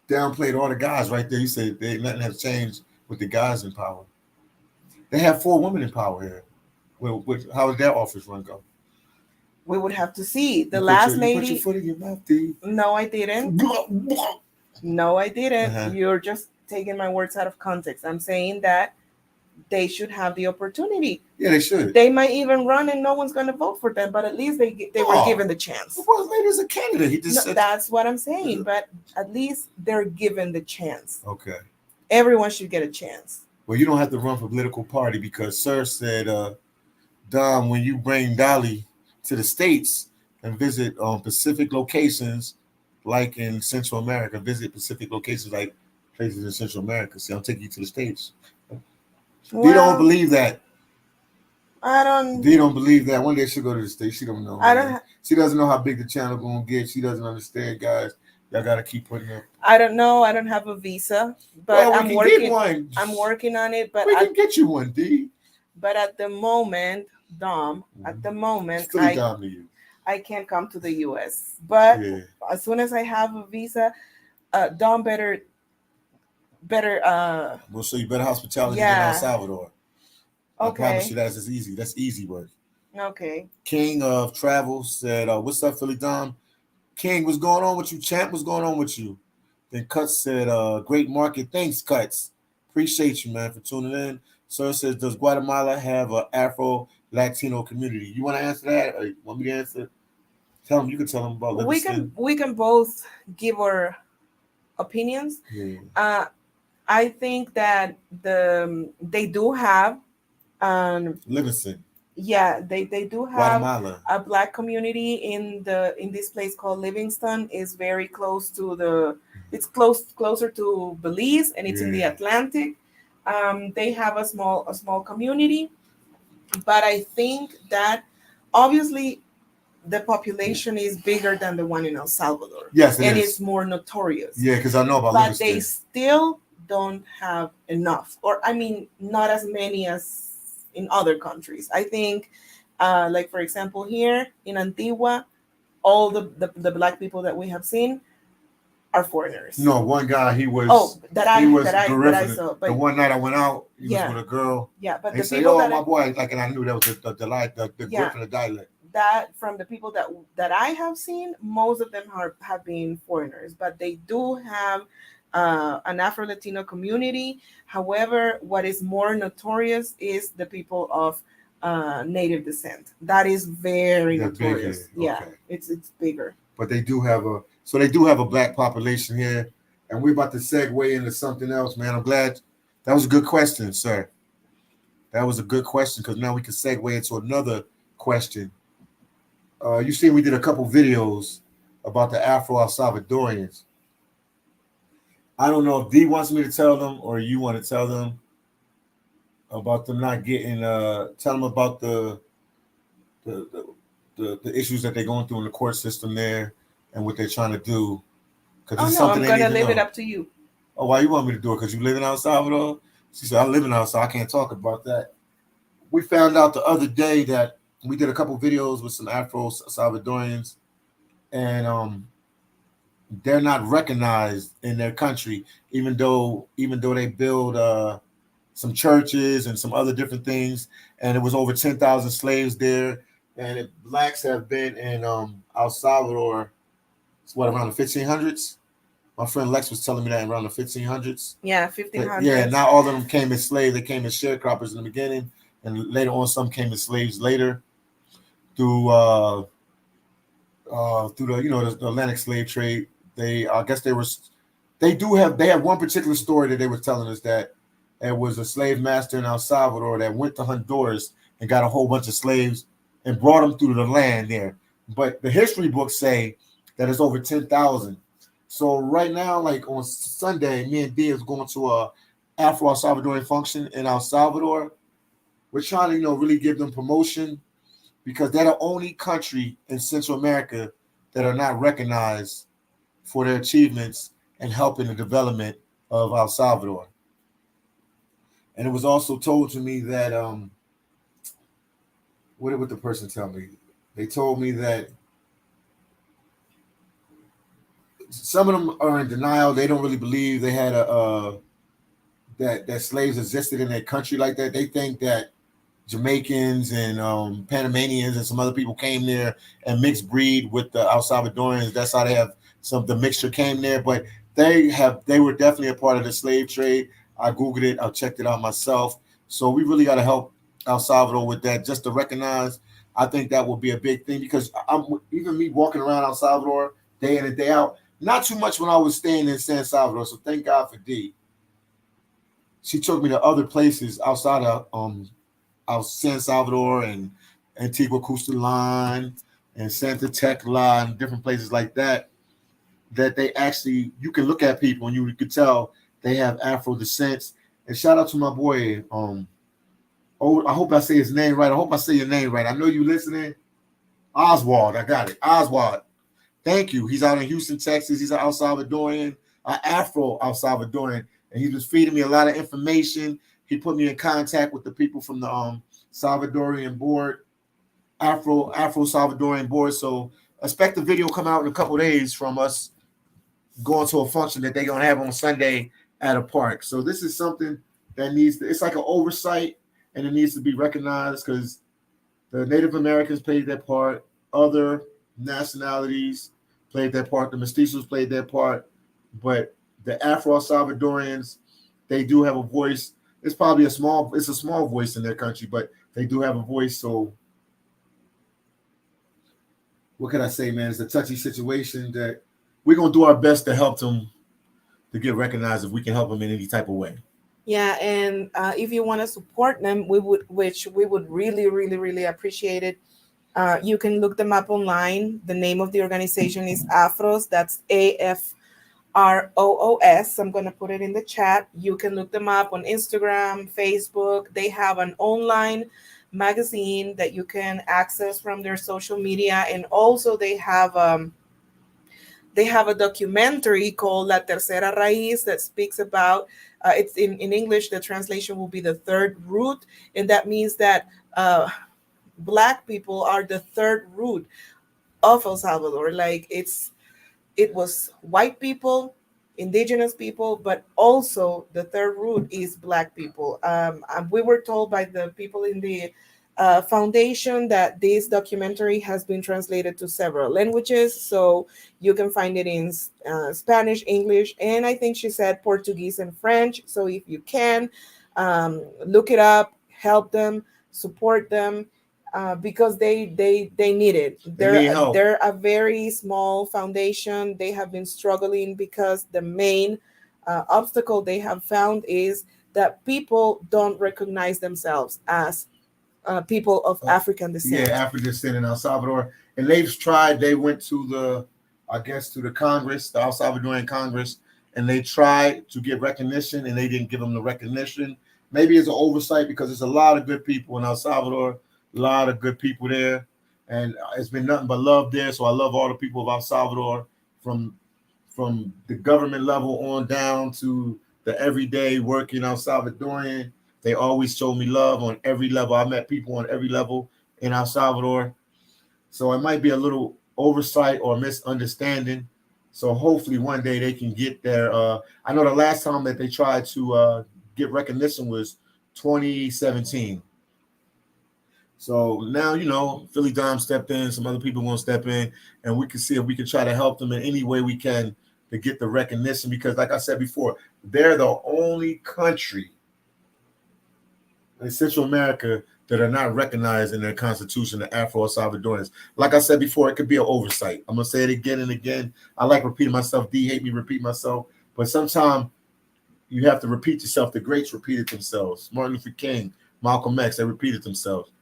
Speaker 1: downplayed all the guys right there. You said they nothing has changed with the guys in power. They have 4 women in power here. Well, how did that office run go?
Speaker 2: We would have to see. The
Speaker 1: You put
Speaker 2: last
Speaker 1: your you put your
Speaker 2: lady.
Speaker 1: foot in your mouth, D.
Speaker 2: No, I didn't. No, I didn't.
Speaker 1: Uh-huh.
Speaker 2: You're just taking my words out of context. I'm saying that they should have the opportunity.
Speaker 1: Yeah, they should.
Speaker 2: They might even run and no one's going to vote for them, but at least they were given the chance.
Speaker 1: The first lady is a candidate. He just
Speaker 2: No,
Speaker 1: said
Speaker 2: that's what I'm saying, but at least they're given the chance.
Speaker 1: okay.
Speaker 2: Everyone should get a chance.
Speaker 1: Well, you don't have to run for political party because Sir said, Dom, when you bring Dolly to the States and visit Pacific locations like in Central America, visit Pacific locations like places in Central America. See, I'll take you to the States.
Speaker 2: Well,
Speaker 1: They don't believe that.
Speaker 2: I don't.
Speaker 1: They don't believe that. One day she'll go to the States. She don't know.
Speaker 2: I don't.
Speaker 1: She doesn't know how big the channel gonna get. She doesn't understand, guys. Y'all gotta keep putting up.
Speaker 2: I don't know. I don't have a visa, but
Speaker 1: Well,
Speaker 2: I'm working. Get one. I'm working on it, but
Speaker 1: we can get you one, D.
Speaker 2: But at the moment, Dom, at the moment,
Speaker 1: Dom to you.
Speaker 2: I can't come to the U.S. But as soon as I have a visa, Dom better.
Speaker 1: We'll show you better hospitality in El Salvador.
Speaker 2: Okay.
Speaker 1: I promise you that's easy. That's easy work.
Speaker 2: Okay.
Speaker 1: King of Travel said, "What's up, Philly Dom? King, what's going on with you, champ? What's going on with you?" Then Cuts said, "Great market. Thanks, Cuts. Appreciate you, man, for tuning in." Sir says, "Does Guatemala have an Afro-Latino community?" You want to answer that? Or you want me to answer? Tell them. You can tell them about Livingston.
Speaker 2: We can both give our opinions.
Speaker 1: Yeah.
Speaker 2: I think that they do have
Speaker 1: Livingston.
Speaker 2: Yeah, they do have
Speaker 1: Guatemala.
Speaker 2: A Black community in this place called Livingston. Is very close to it's closer to Belize, and it's in the Atlantic. They have a small community, but I think that obviously the population is bigger than the one in El Salvador.
Speaker 1: Yes,
Speaker 2: and it's more notorious.
Speaker 1: Yeah, because I know about
Speaker 2: but
Speaker 1: Livingston.
Speaker 2: They still don't have enough, or I mean, not as many as in other countries. I think, like for example, here in Antigua, all the Black people that we have seen are foreigners.
Speaker 1: No, one guy he was.
Speaker 2: That I saw. But
Speaker 1: the one night I went out, he was with a girl.
Speaker 2: Yeah, but
Speaker 1: they say, "Oh, my boy," like, and I knew that was the grip and the dialect.
Speaker 2: That from the people that I have seen, most of them have been foreigners, but they do have an Afro-Latino community. However, what is more notorious is the people of native descent. That is very notorious. Yeah, it's bigger.
Speaker 1: But they do have a Black population here, and we're about to segue into something else, man. I'm glad that was a good question, sir. That was a good question because now we can segue into another question. You see, we did a couple videos about the Afro-El Salvadorians. I don't know if D wants me to tell them or you want to tell them about them not getting. Tell them about the issues that they're going through in the court system there and what they're trying to do.
Speaker 2: I'm going to leave it up to you.
Speaker 1: Oh, why you want me to do it? Because you live in El Salvador? She said, I'm living out, so I can't talk about that. We found out the other day that we did a couple videos with some Afro Salvadorians, and they're not recognized in their country, even though they build some churches and some other different things, and it was over 10,000 slaves there, and blacks have been in El Salvador. It's what, around the 1500s. My friend Lex was telling me that around the 1500s.
Speaker 2: Yeah,
Speaker 1: Yeah,
Speaker 2: 1500s.
Speaker 1: not all of them came as slaves. They came as sharecroppers in the beginning, and later on, some came as slaves later through through the the Atlantic slave trade. I guess they have one particular story that they were telling us, that there was a slave master in El Salvador that went to Honduras and got a whole bunch of slaves and brought them through the land there. But the history books say that it's over 10,000. So right now, like on Sunday, me and D is going to a Afro Salvadorian function in El Salvador. We're trying to, really give them promotion, because they're the only country in Central America that are not recognized for their achievements in helping the development of El Salvador. And it was also told to me that what did the person tell me? They told me that some of them are in denial. They don't really believe they had that slaves existed in their country like that. They think that Jamaicans and Panamanians and some other people came there and mixed breed with the El Salvadorians. That's how they have the mixture came there. But they were definitely a part of the slave trade. I Googled it. I checked it out myself. So we really got to help El Salvador with that, just to recognize. I think that will be a big thing, because even me walking around El Salvador day in and day out, not too much when I was staying in San Salvador. So thank God for D. She took me to other places outside of San Salvador and Antigua Custalan and Santa Tecla and different places like that. That they actually, you can look at people and you could tell they have Afro descents. And shout out to my boy. I hope I say his name right. I hope I say your name right. I know you listening. Oswald, I got it. Oswald. Thank you. He's out in Houston, Texas. He's an El Salvadorian, an Afro El Salvadorian, and he was feeding me a lot of information. He put me in contact with the people from the Salvadorian board, Afro Salvadorian board. So expect the video come out in a couple of days from us going to a function that they're gonna have on Sunday at a park. So this is something that it's like an oversight, and it needs to be recognized, because the Native Americans played their part, other nationalities played their part, the mestizos played their part, but the Afro Salvadorians, they do have a voice. It's a small voice in their country, but they do have a voice. So what can I say, man? It's a touchy situation that we're gonna do our best to help them to get recognized, if we can help them in any type of way.
Speaker 2: Yeah, and if you want to support them, which we would really, really, really appreciate it. You can look them up online. The name of the organization is Afros. That's AFROOS. I'm going to put it in the chat. You can look them up on Instagram, Facebook. They have an online magazine that you can access from their social media, and also they have a documentary called La Tercera Raíz that speaks about, it's in English, the translation will be the third root. And that means that Black people are the third root of El Salvador. Like it was white people, indigenous people, but also the third root is Black people. We were told by the people in the foundation that this documentary has been translated to several languages, so you can find it in Spanish, English, and I think she said Portuguese and French. So if you can, look it up, help them, support them, because they need it. They're a very small foundation. They have been struggling because the main obstacle they have found is that people don't recognize themselves as people of African descent.
Speaker 1: Yeah, African descent in El Salvador. And they've tried, they went to the Congress, the El Salvadorian Congress, and they tried to get recognition, and they didn't give them the recognition. Maybe it's an oversight, because there's a lot of good people in El Salvador, a lot of good people there. And it's been nothing but love there. So I love all the people of El Salvador, from the government level on down to the everyday working El Salvadorian. They always show me love on every level. I met people on every level, in El Salvador. So it might be a little oversight or misunderstanding. So hopefully one day they can get their. I know the last time that they tried to get recognition was 2017. So now, Philly Dom stepped in, some other people going to step in, and we can see if we can try to help them in any way we can to get the recognition. Because, like I said before, they're the only country in Central America that are not recognized in their constitution, the Afro-Salvadorans. Like I said before, it could be an oversight. I'm going to say it again and again. I like repeating myself. D hate me repeat myself. But sometimes you have to repeat yourself. The greats repeated themselves. Martin Luther King, Malcolm X, they repeated themselves.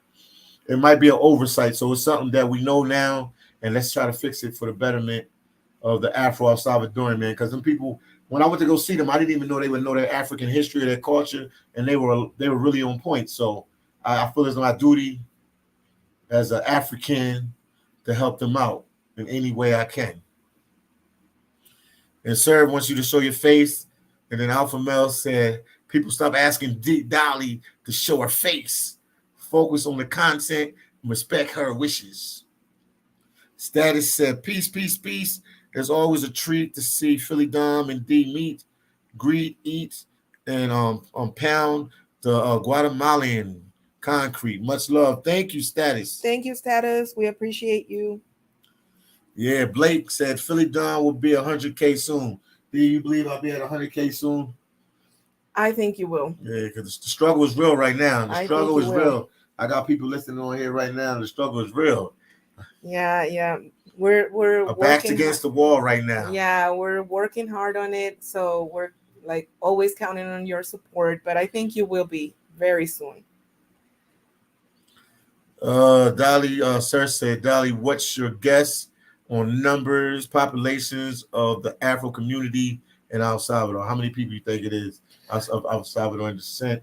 Speaker 1: It might be an oversight. So it's something that we know now, and let's try to fix it for the betterment of the Afro-Salvadoran, man. Because some people, when I went to go see them, I didn't even know they would know their African history or their culture, and they were really on point. So I feel it's my duty as an African to help them out in any way I can. And Sir wants you to show your face. And then Alpha Mel said, people stop asking Dolly to show her face. Focus on the content and respect her wishes. Status said, peace, peace, peace. There's always a treat to see Philly Dom and D meet, greet, eat, and pound the Guatemalan concrete. Much love. Thank you, Status.
Speaker 2: Thank you, Status. We appreciate you.
Speaker 1: Yeah, Blake said Philly Dom will be 100K soon. Do you believe I'll be at 100K soon?
Speaker 2: I think you will.
Speaker 1: Yeah, because the struggle is real right now. The struggle is
Speaker 2: will.
Speaker 1: real. I got people listening on here right now. The struggle is real.
Speaker 2: Yeah. We're
Speaker 1: our backs against the wall right now.
Speaker 2: Yeah, we're working hard on it. So we're like always counting on your support. But I think you will be very soon.
Speaker 1: Dolly, Sir said, Dolly, what's your guess on numbers, populations of the Afro community in El Salvador? How many people you think it is of El Salvadoran descent?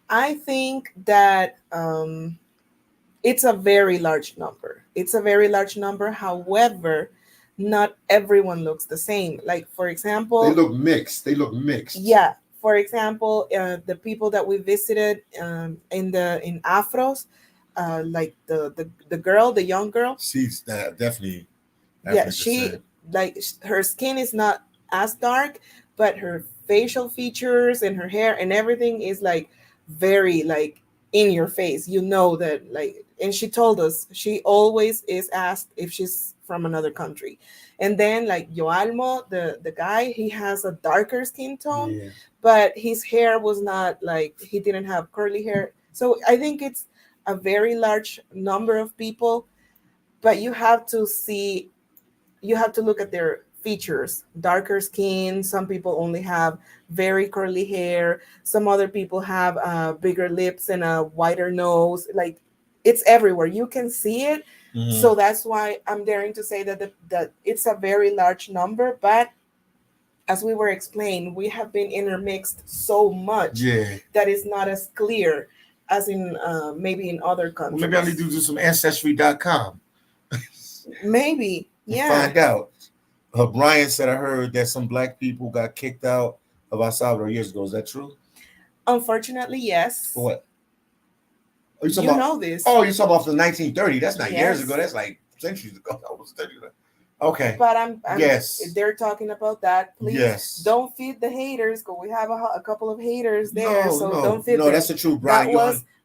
Speaker 2: I think that it's a very large number. It's a very large number. However, not everyone looks the same. Like, for example,
Speaker 1: they look mixed.
Speaker 2: Yeah. For example, the people that we visited in Afros, like the girl, the young girl.
Speaker 1: She's definitely.
Speaker 2: Yeah, she like her skin is not as dark, but her facial features and her hair and everything is like very like in your face. You know that like, and she told us she always is asked if she's from another country. And then like Yoalmo, the guy, he has a darker skin tone, but his hair was not like, he didn't have curly hair. So I think it's a very large number of people, but you have to look at their features. Darker skin, some people only have very curly hair, some other people have bigger lips and a wider nose. Like, it's everywhere, you can see it. So that's why I'm daring to say that it's a very large number. But as we were explained, we have been intermixed so much that it's not as clear as in maybe in other countries.
Speaker 1: Well, maybe I need to do some ancestry.com.
Speaker 2: Maybe.
Speaker 1: Find out. Brian said, I heard that some black people got kicked out of El Salvador years ago. Is that true?
Speaker 2: Unfortunately, yes.
Speaker 1: For what?
Speaker 2: Oh, you know this.
Speaker 1: Oh, you're talking about the 1930. That's not years ago. That's like centuries ago. Okay.
Speaker 2: But I'm
Speaker 1: yes.
Speaker 2: They're talking about that. Please don't feed the haters, because we have a couple of haters there. Don't feed them.
Speaker 1: No, that's the truth, Brian.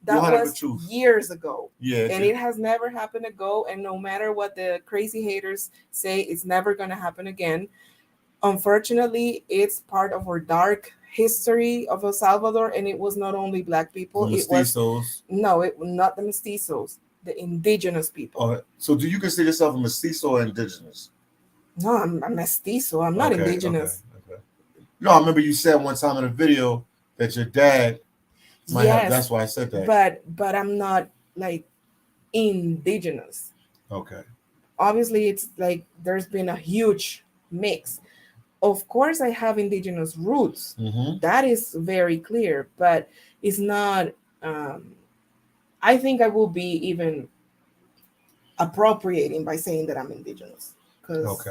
Speaker 2: That was years ago.
Speaker 1: Yeah.
Speaker 2: And it has never happened ago. And no matter what the crazy haters say, it's never going to happen again. Unfortunately, it's part of our dark history of El Salvador, and it was not only black people.
Speaker 1: The mestizos.
Speaker 2: It was not the mestizos, the indigenous people.
Speaker 1: So do you consider yourself a mestizo or indigenous?
Speaker 2: No, I'm a mestizo. I'm not indigenous.
Speaker 1: Okay. No, I remember you said one time in a video that your dad might have. That's why I said that.
Speaker 2: But I'm not like indigenous.
Speaker 1: Okay.
Speaker 2: Obviously, it's like there's been a huge mix. Of course, I have indigenous roots. That is very clear, but it's not. I think I will be even appropriating by saying that I'm indigenous. Because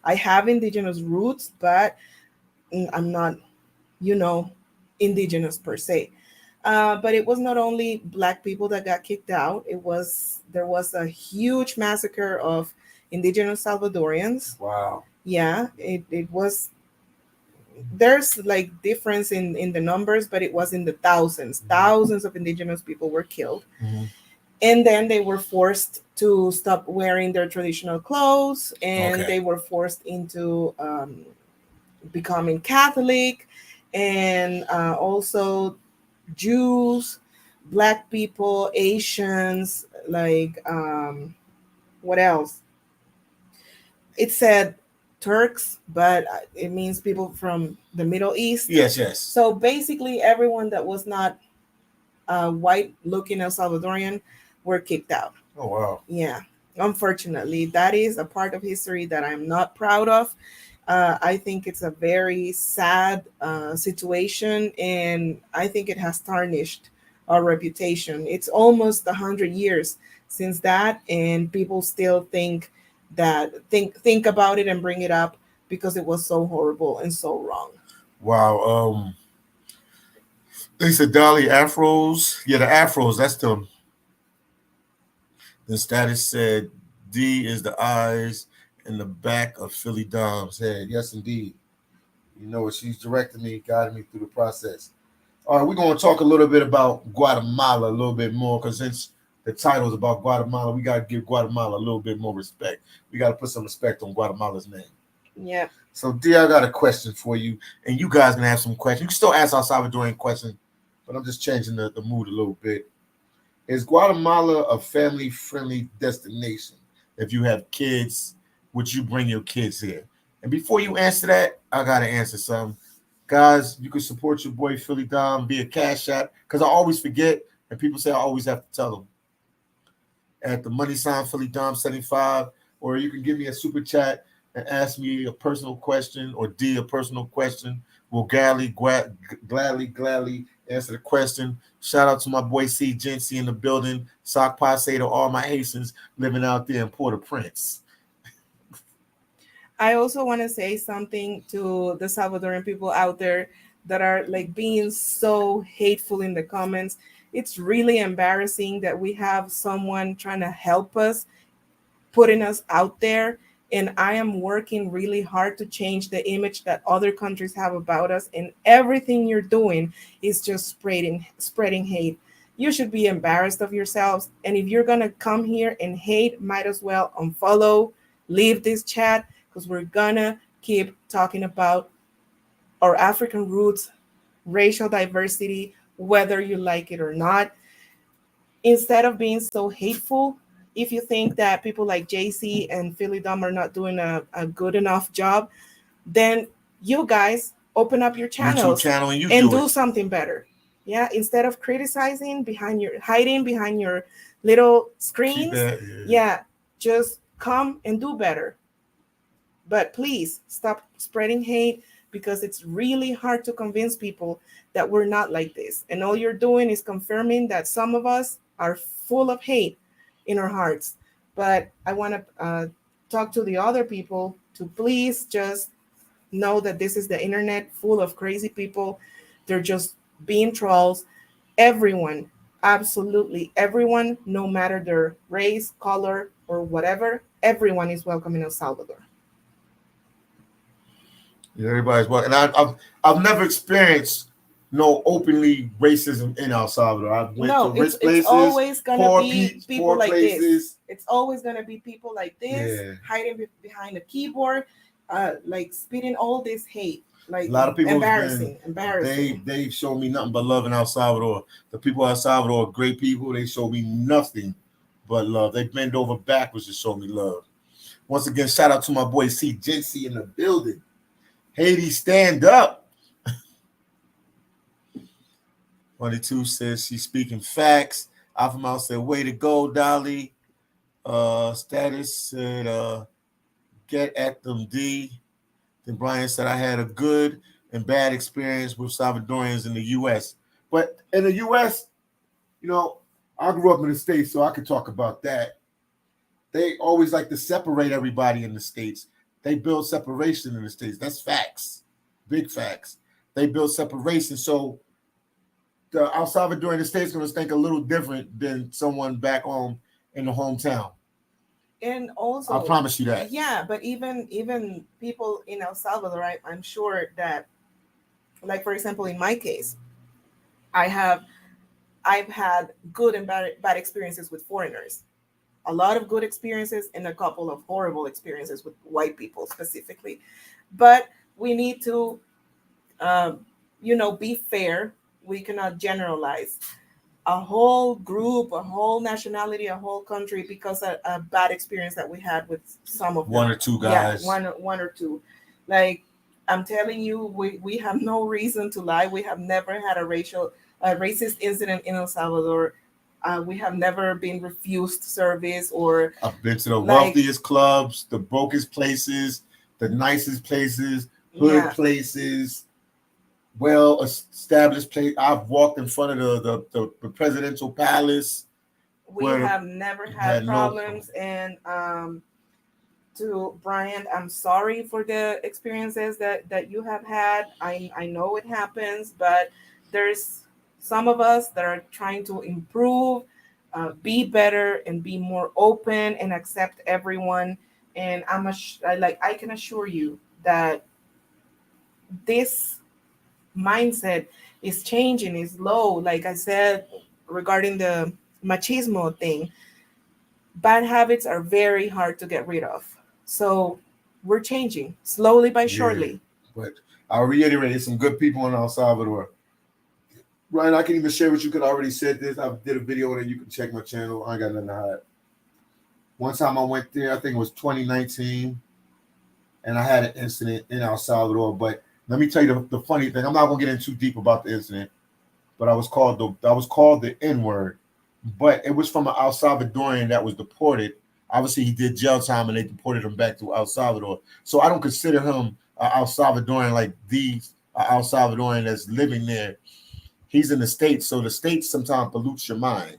Speaker 2: I have indigenous roots, but I'm not, indigenous per se. But it was not only black people that got kicked out. There was a huge massacre of indigenous Salvadorians.
Speaker 1: Wow.
Speaker 2: Yeah, it was. There's like difference in the numbers, but it was in the thousands. Thousands of indigenous people were killed, and then they were forced to stop wearing their traditional clothes, and
Speaker 1: Okay.
Speaker 2: they were forced into becoming Catholic, and also Jews, black people, Asians, like what else? It said Turks, but it means people from the Middle East.
Speaker 1: Yes, yes.
Speaker 2: So basically, everyone that was not white looking El Salvadorian were kicked out.
Speaker 1: Oh, wow.
Speaker 2: Yeah. Unfortunately, that is a part of history that I'm not proud of. I think it's a very sad situation, and I think it has tarnished our reputation. It's almost 100 years since that, and people still think about it and bring it up because it was so horrible and so wrong.
Speaker 1: Wow. They said Dolly Afros. Yeah, the Afros. That's them. The status said D is the eyes and the back of Philly Dom's head. Yes, indeed. You know what? She's directing me, guiding me through the process. All right, we're going to talk a little bit about Guatemala a little bit more because since the title is about Guatemala, we got to give Guatemala a little bit more respect. We got to put some respect on Guatemala's name.
Speaker 2: Yeah.
Speaker 1: So, D, I got a question for you, and you guys can have some questions. You can still ask our Salvadorian question, but I'm just changing the mood a little bit. Is Guatemala a family-friendly destination? If you have kids, would you bring your kids here? And before you answer that, I got to answer something. Guys, you can support your boy Philly Dom via Cash App because I always forget, and people say I always have to tell them at the money sign Philly Dom 75, or you can give me a super chat and ask me a personal question or D a personal question. We'll gladly answer the question. Shout out to my boy C Gency in the building. Sock passe to all my Haitians living out there in Port-au-Prince.
Speaker 2: I also want to say something to the Salvadoran people out there that are like being so hateful in the comments. It's really embarrassing that we have someone trying to help us, putting us out there. And I am working really hard to change the image that other countries have about us. And everything you're doing is just spreading hate. You should be embarrassed of yourselves. And if you're gonna come here and hate, might as well unfollow, leave this chat, because we're gonna keep talking about our African roots, racial diversity, whether you like it or not. Instead of being so hateful, if you think that people like JC and Philly Dom are not doing a good enough job, then you guys open up your
Speaker 1: YouTube
Speaker 2: channels
Speaker 1: channel and you
Speaker 2: and
Speaker 1: do
Speaker 2: do
Speaker 1: it.
Speaker 2: something better. Yeah, instead of criticizing hiding behind your little screens,
Speaker 1: That,
Speaker 2: yeah, just come and do better. But please stop spreading hate because it's really hard to convince people that we're not like this. And all you're doing is confirming that some of us are full of hate in our hearts. But I want to talk to the other people to please just know that this is the internet full of crazy people. They're just being trolls. Everyone, absolutely everyone, no matter their race, color, or whatever, everyone is welcome in El Salvador.
Speaker 1: Yeah, everybody's well, and I've never experienced no openly racism in El Salvador. I've went to
Speaker 2: No,
Speaker 1: rich
Speaker 2: it's
Speaker 1: places,
Speaker 2: always gonna be people
Speaker 1: poor
Speaker 2: like this.
Speaker 1: places.
Speaker 2: It's always gonna be people like this,
Speaker 1: Yeah.
Speaker 2: hiding behind a keyboard, like spitting all this hate.
Speaker 1: A
Speaker 2: Like
Speaker 1: lot of people
Speaker 2: embarrassing.
Speaker 1: they showed me nothing but love in El Salvador. The people of El Salvador are great people. They show me nothing but love. They bend over backwards to show me love. Once again, shout out to my boy C Gency in the building. Haiti, stand up. 22 says she's speaking facts. Alpha Mouse said, way to go, Dolly. Status said, get at them, D. Then Brian said, I had a good and bad experience with Salvadorians in the U.S. But in the U.S., you know, I grew up in the States, so I could talk about that. They always like to separate everybody in the States. They build separation in the States. That's facts. Big facts. They build separation. So the El Salvador in the States going to think a little different than someone back home in the hometown.
Speaker 2: And
Speaker 1: I
Speaker 2: also,
Speaker 1: promise you that.
Speaker 2: yeah, but even people in El Salvador, I'm sure that, like for example, in my case, I have I've had good and bad experiences with foreigners. A lot of good experiences and a couple of horrible experiences with white people specifically. But we need to, um, be fair. We cannot generalize a whole group, a whole nationality, a whole country because a bad experience that we had with some of
Speaker 1: One
Speaker 2: them.
Speaker 1: or two
Speaker 2: Yeah,
Speaker 1: guys.
Speaker 2: one or two. Like I'm telling you, we have no reason to lie. We have never had a racist incident in El Salvador. We have never been refused service or
Speaker 1: I've been to the
Speaker 2: like,
Speaker 1: wealthiest clubs, the brokest places, the nicest places, hood
Speaker 2: yeah,
Speaker 1: places, well established place. I've walked in front of the presidential palace
Speaker 2: we
Speaker 1: where
Speaker 2: have never had
Speaker 1: had no
Speaker 2: problems. And to Brian, I'm sorry for the experiences that you have had. I know it happens, but there's some of us that are trying to improve, be better, and be more open and accept everyone. And I can assure you that this mindset is changing, is low. Like I said regarding the machismo thing, bad habits are very hard to get rid of. So we're changing slowly by
Speaker 1: yeah.
Speaker 2: surely.
Speaker 1: But I'll reiterate, there's some good people in El Salvador. Ryan, I can even share what you could already said this. I did a video that you can check my channel. I ain't got nothing to hide. One time I went there, I think it was 2019, and I had an incident in El Salvador. But let me tell you the funny thing. I'm not gonna get in too deep about the incident, but I was called the N word. But it was from an El Salvadorian that was deported. Obviously, he did jail time, and they deported him back to El Salvador. So I don't consider him an El Salvadorian like these El Salvadorian that's living there. He's in the states, so the states sometimes pollutes your mind.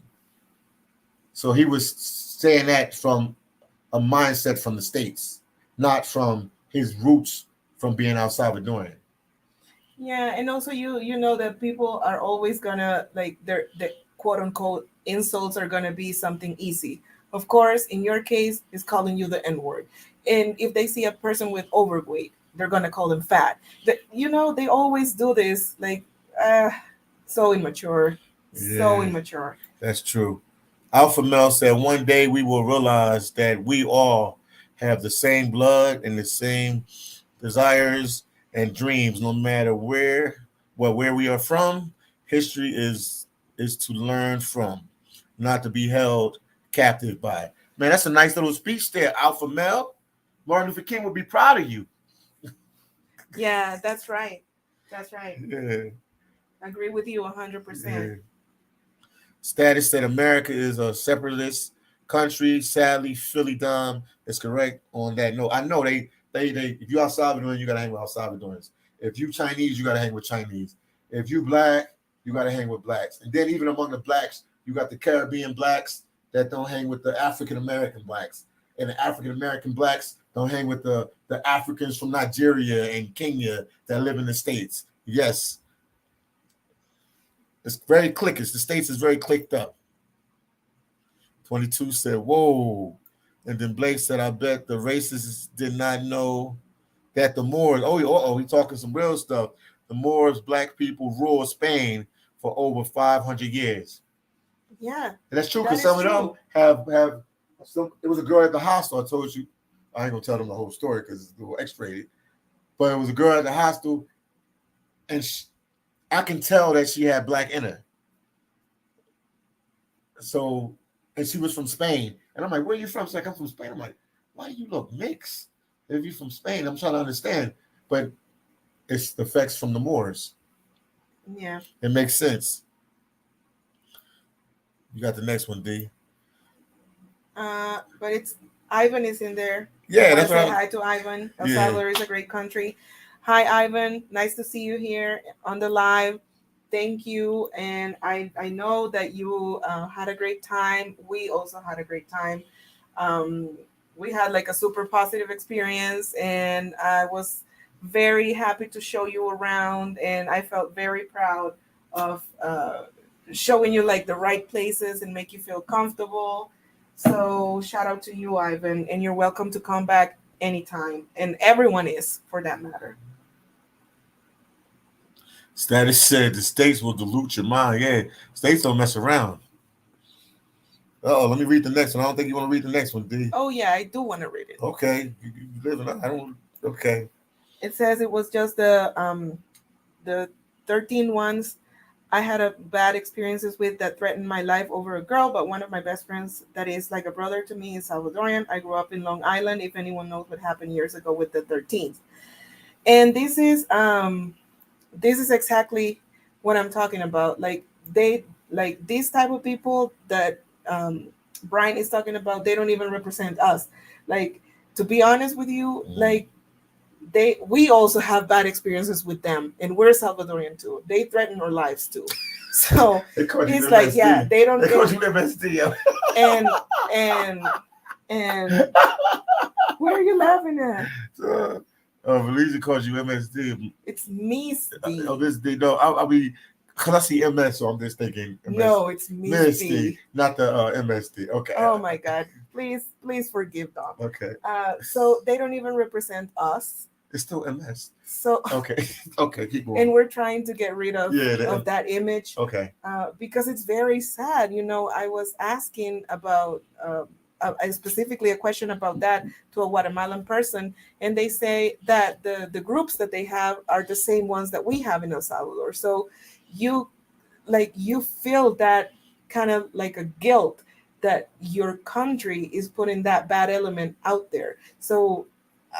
Speaker 1: So he was saying that from a mindset from the states, not from his roots from being El Salvadorian.
Speaker 2: Yeah, and also you know that people are always gonna like the quote unquote insults are gonna be something easy. Of course, in your case, is calling you the N word, and if they see a person with overweight, they're gonna call them fat. They always do this. Like, uh, so immature, so
Speaker 1: Yeah,
Speaker 2: immature.
Speaker 1: that's true. Alpha Male said one day we will realize that we all have the same blood and the same desires and dreams, no matter where we are from. History is to learn from, not to be held captive by. Man, that's a nice little speech there, Alpha Male. Martin Luther King would be proud of you.
Speaker 2: Yeah, that's right. That's right.
Speaker 1: Yeah,
Speaker 2: I agree with you 100%.
Speaker 1: yeah. Status said America is a separatist country. Sadly, Philly Dom is correct on that note. I know they if you are Salvadoran, you gotta hang with El Salvadorans. If you Chinese, you gotta hang with Chinese. If you black, you gotta hang with blacks. And then even among the blacks, you got the Caribbean blacks that don't hang with the African American blacks. And the African American blacks don't hang with the Africans from Nigeria and Kenya that live in the States. Yes, it's very cliquish. The States is very clicked up. 22 said, whoa. And then Blake said, I bet the racists did not know that the Moors, he talking some real stuff. The Moors, black people ruled Spain for over 500 years.
Speaker 2: Yeah,
Speaker 1: And that's true
Speaker 2: that
Speaker 1: because
Speaker 2: is
Speaker 1: some of them
Speaker 2: true.
Speaker 1: have some. It was a girl at the hostel. I told you, I ain't gonna tell them the whole story because it's a little X-rated. But it was a girl at the hostel, and I can tell that she had black in her. So, and she was from Spain. And I'm like, where are you from? She's like, I'm from Spain. I'm like, why do you look mixed? If you're from Spain, I'm trying to understand. But it's the effects from the Moors.
Speaker 2: Yeah.
Speaker 1: It makes sense. You got the next one, D.
Speaker 2: But it's Ivan is in there. I
Speaker 1: Yeah,
Speaker 2: want to
Speaker 1: that's what
Speaker 2: say
Speaker 1: I.
Speaker 2: hi to Ivan. El
Speaker 1: Yeah,
Speaker 2: Salvador is a great country. Hi, Ivan. Nice to see you here on the live. Thank you. And I know that you had a great time. We also had a great time. Um, we had like a super positive experience, and I was very happy to show you around. And I felt very proud showing you like the right places and make you feel comfortable. So shout out to you, Ivan, and you're welcome to come back anytime. And everyone is, for that matter.
Speaker 1: Status said the states will dilute your mind. Yeah, states don't mess around. Oh, let me read the next one. I don't think you want to read the next one, D.
Speaker 2: Oh yeah, I do want to read it.
Speaker 1: Okay, you live in. I don't. Okay.
Speaker 2: It says it was just the 13 ones I had a bad experiences with that threatened my life over a girl, but one of my best friends that is like a brother to me is Salvadorian. I grew up in Long Island. If anyone knows what happened years ago with the 13th, and this is exactly what I'm talking about. Like they like these type of people that Brian is talking about. They don't even represent us. Like to be honest with you, like we also have bad experiences with them, and we're Salvadorian too. They threaten our lives too. So it's like, yeah, they don't.
Speaker 1: They call you MSD.
Speaker 2: And and and where are you laughing at?
Speaker 1: Belize calls you MSD.
Speaker 2: It's Miss D.
Speaker 1: Oh, this D. No, I mean, because I see MS, so I'm just thinking MS.
Speaker 2: No, it's Miss D.
Speaker 1: Not the MSD. Okay.
Speaker 2: Oh my God. Please forgive them.
Speaker 1: Okay.
Speaker 2: So they don't even represent us.
Speaker 1: It's still MS.
Speaker 2: So
Speaker 1: okay, okay, keep going.
Speaker 2: And we're trying to get rid of that image.
Speaker 1: Okay.
Speaker 2: Because it's very sad. You know, I was asking about specifically a question about that to a Guatemalan person, and they say that the groups that they have are the same ones that we have in El Salvador. So you feel that kind of like a guilt that your country is putting that bad element out there. So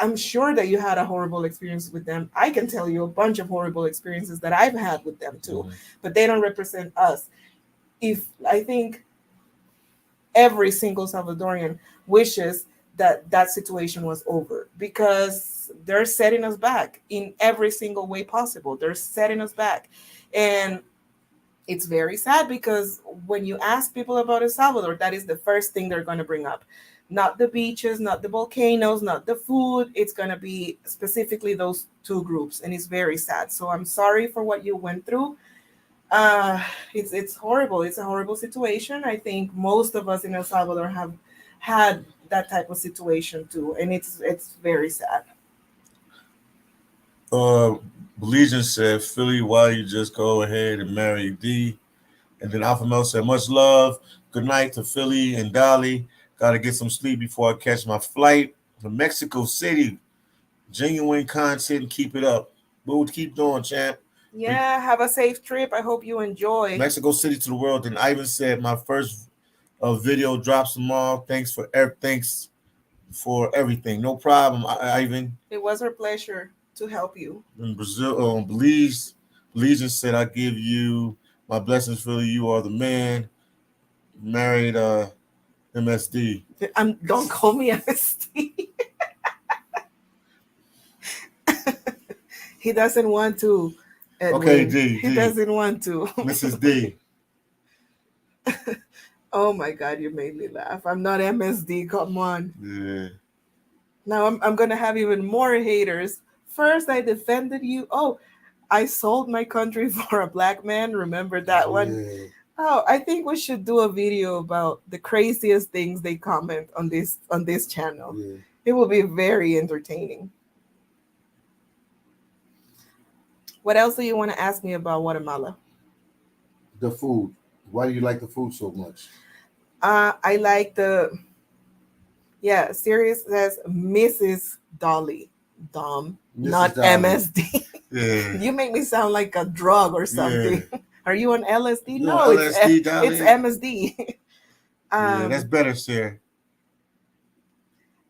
Speaker 2: I'm sure that you had a horrible experience with them. I can tell you a bunch of horrible experiences that I've had with them too, but they don't represent us. If I think every single Salvadorian wishes that that situation was over, because they're setting us back in every single way possible. They're setting us back. And it's very sad because when you ask people about El Salvador, that is the first thing they're going to bring up. Not the beaches, not the volcanoes, not the food. It's going to be specifically those two groups. And it's very sad. So I'm sorry for what you went through. It's horrible. It's a horrible situation. I think most of us in El Salvador have had that type of situation too. And it's very sad.
Speaker 1: Legion said, Philly, why you just go ahead and marry D? And then Alpha Mel said, much love. Good night to Philly and Dolly. Got to get some sleep before I catch my flight to Mexico City. Genuine content. Keep it up. We'll keep doing, champ.
Speaker 2: Yeah, have a safe trip. I hope you enjoy.
Speaker 1: Mexico City to the world. And Ivan said, my first video drops tomorrow. Thanks for everything. No problem, Ivan.
Speaker 2: It was our pleasure to help you.
Speaker 1: In Brazil, Belize said, I give you my blessings, Philly. You are the man. Married MSD.
Speaker 2: Don't call me MSD. He doesn't want to. Edwin.
Speaker 1: Okay, D.
Speaker 2: He doesn't want to.
Speaker 1: Mrs. D.
Speaker 2: Oh my God, you made me laugh. I'm not MSD. Come on.
Speaker 1: Yeah.
Speaker 2: Now I'm gonna have even more haters. First, I defended you. Oh, I sold my country for a black man. Remember that one?
Speaker 1: Yeah.
Speaker 2: Oh, I think we should do a video about the craziest things they comment on this channel.
Speaker 1: Yeah.
Speaker 2: It will be very entertaining. What else do you want to ask me about Guatemala?
Speaker 1: The food. Why do you like the food so much?
Speaker 2: I like Sirius says Mrs. Dolly. Dom, Mrs. not Dolly. MSD. Yeah. You make me sound like a drug or something. Yeah. Are you on LSD? No, LSD, it's MSD.
Speaker 1: Yeah, that's better, Sarah.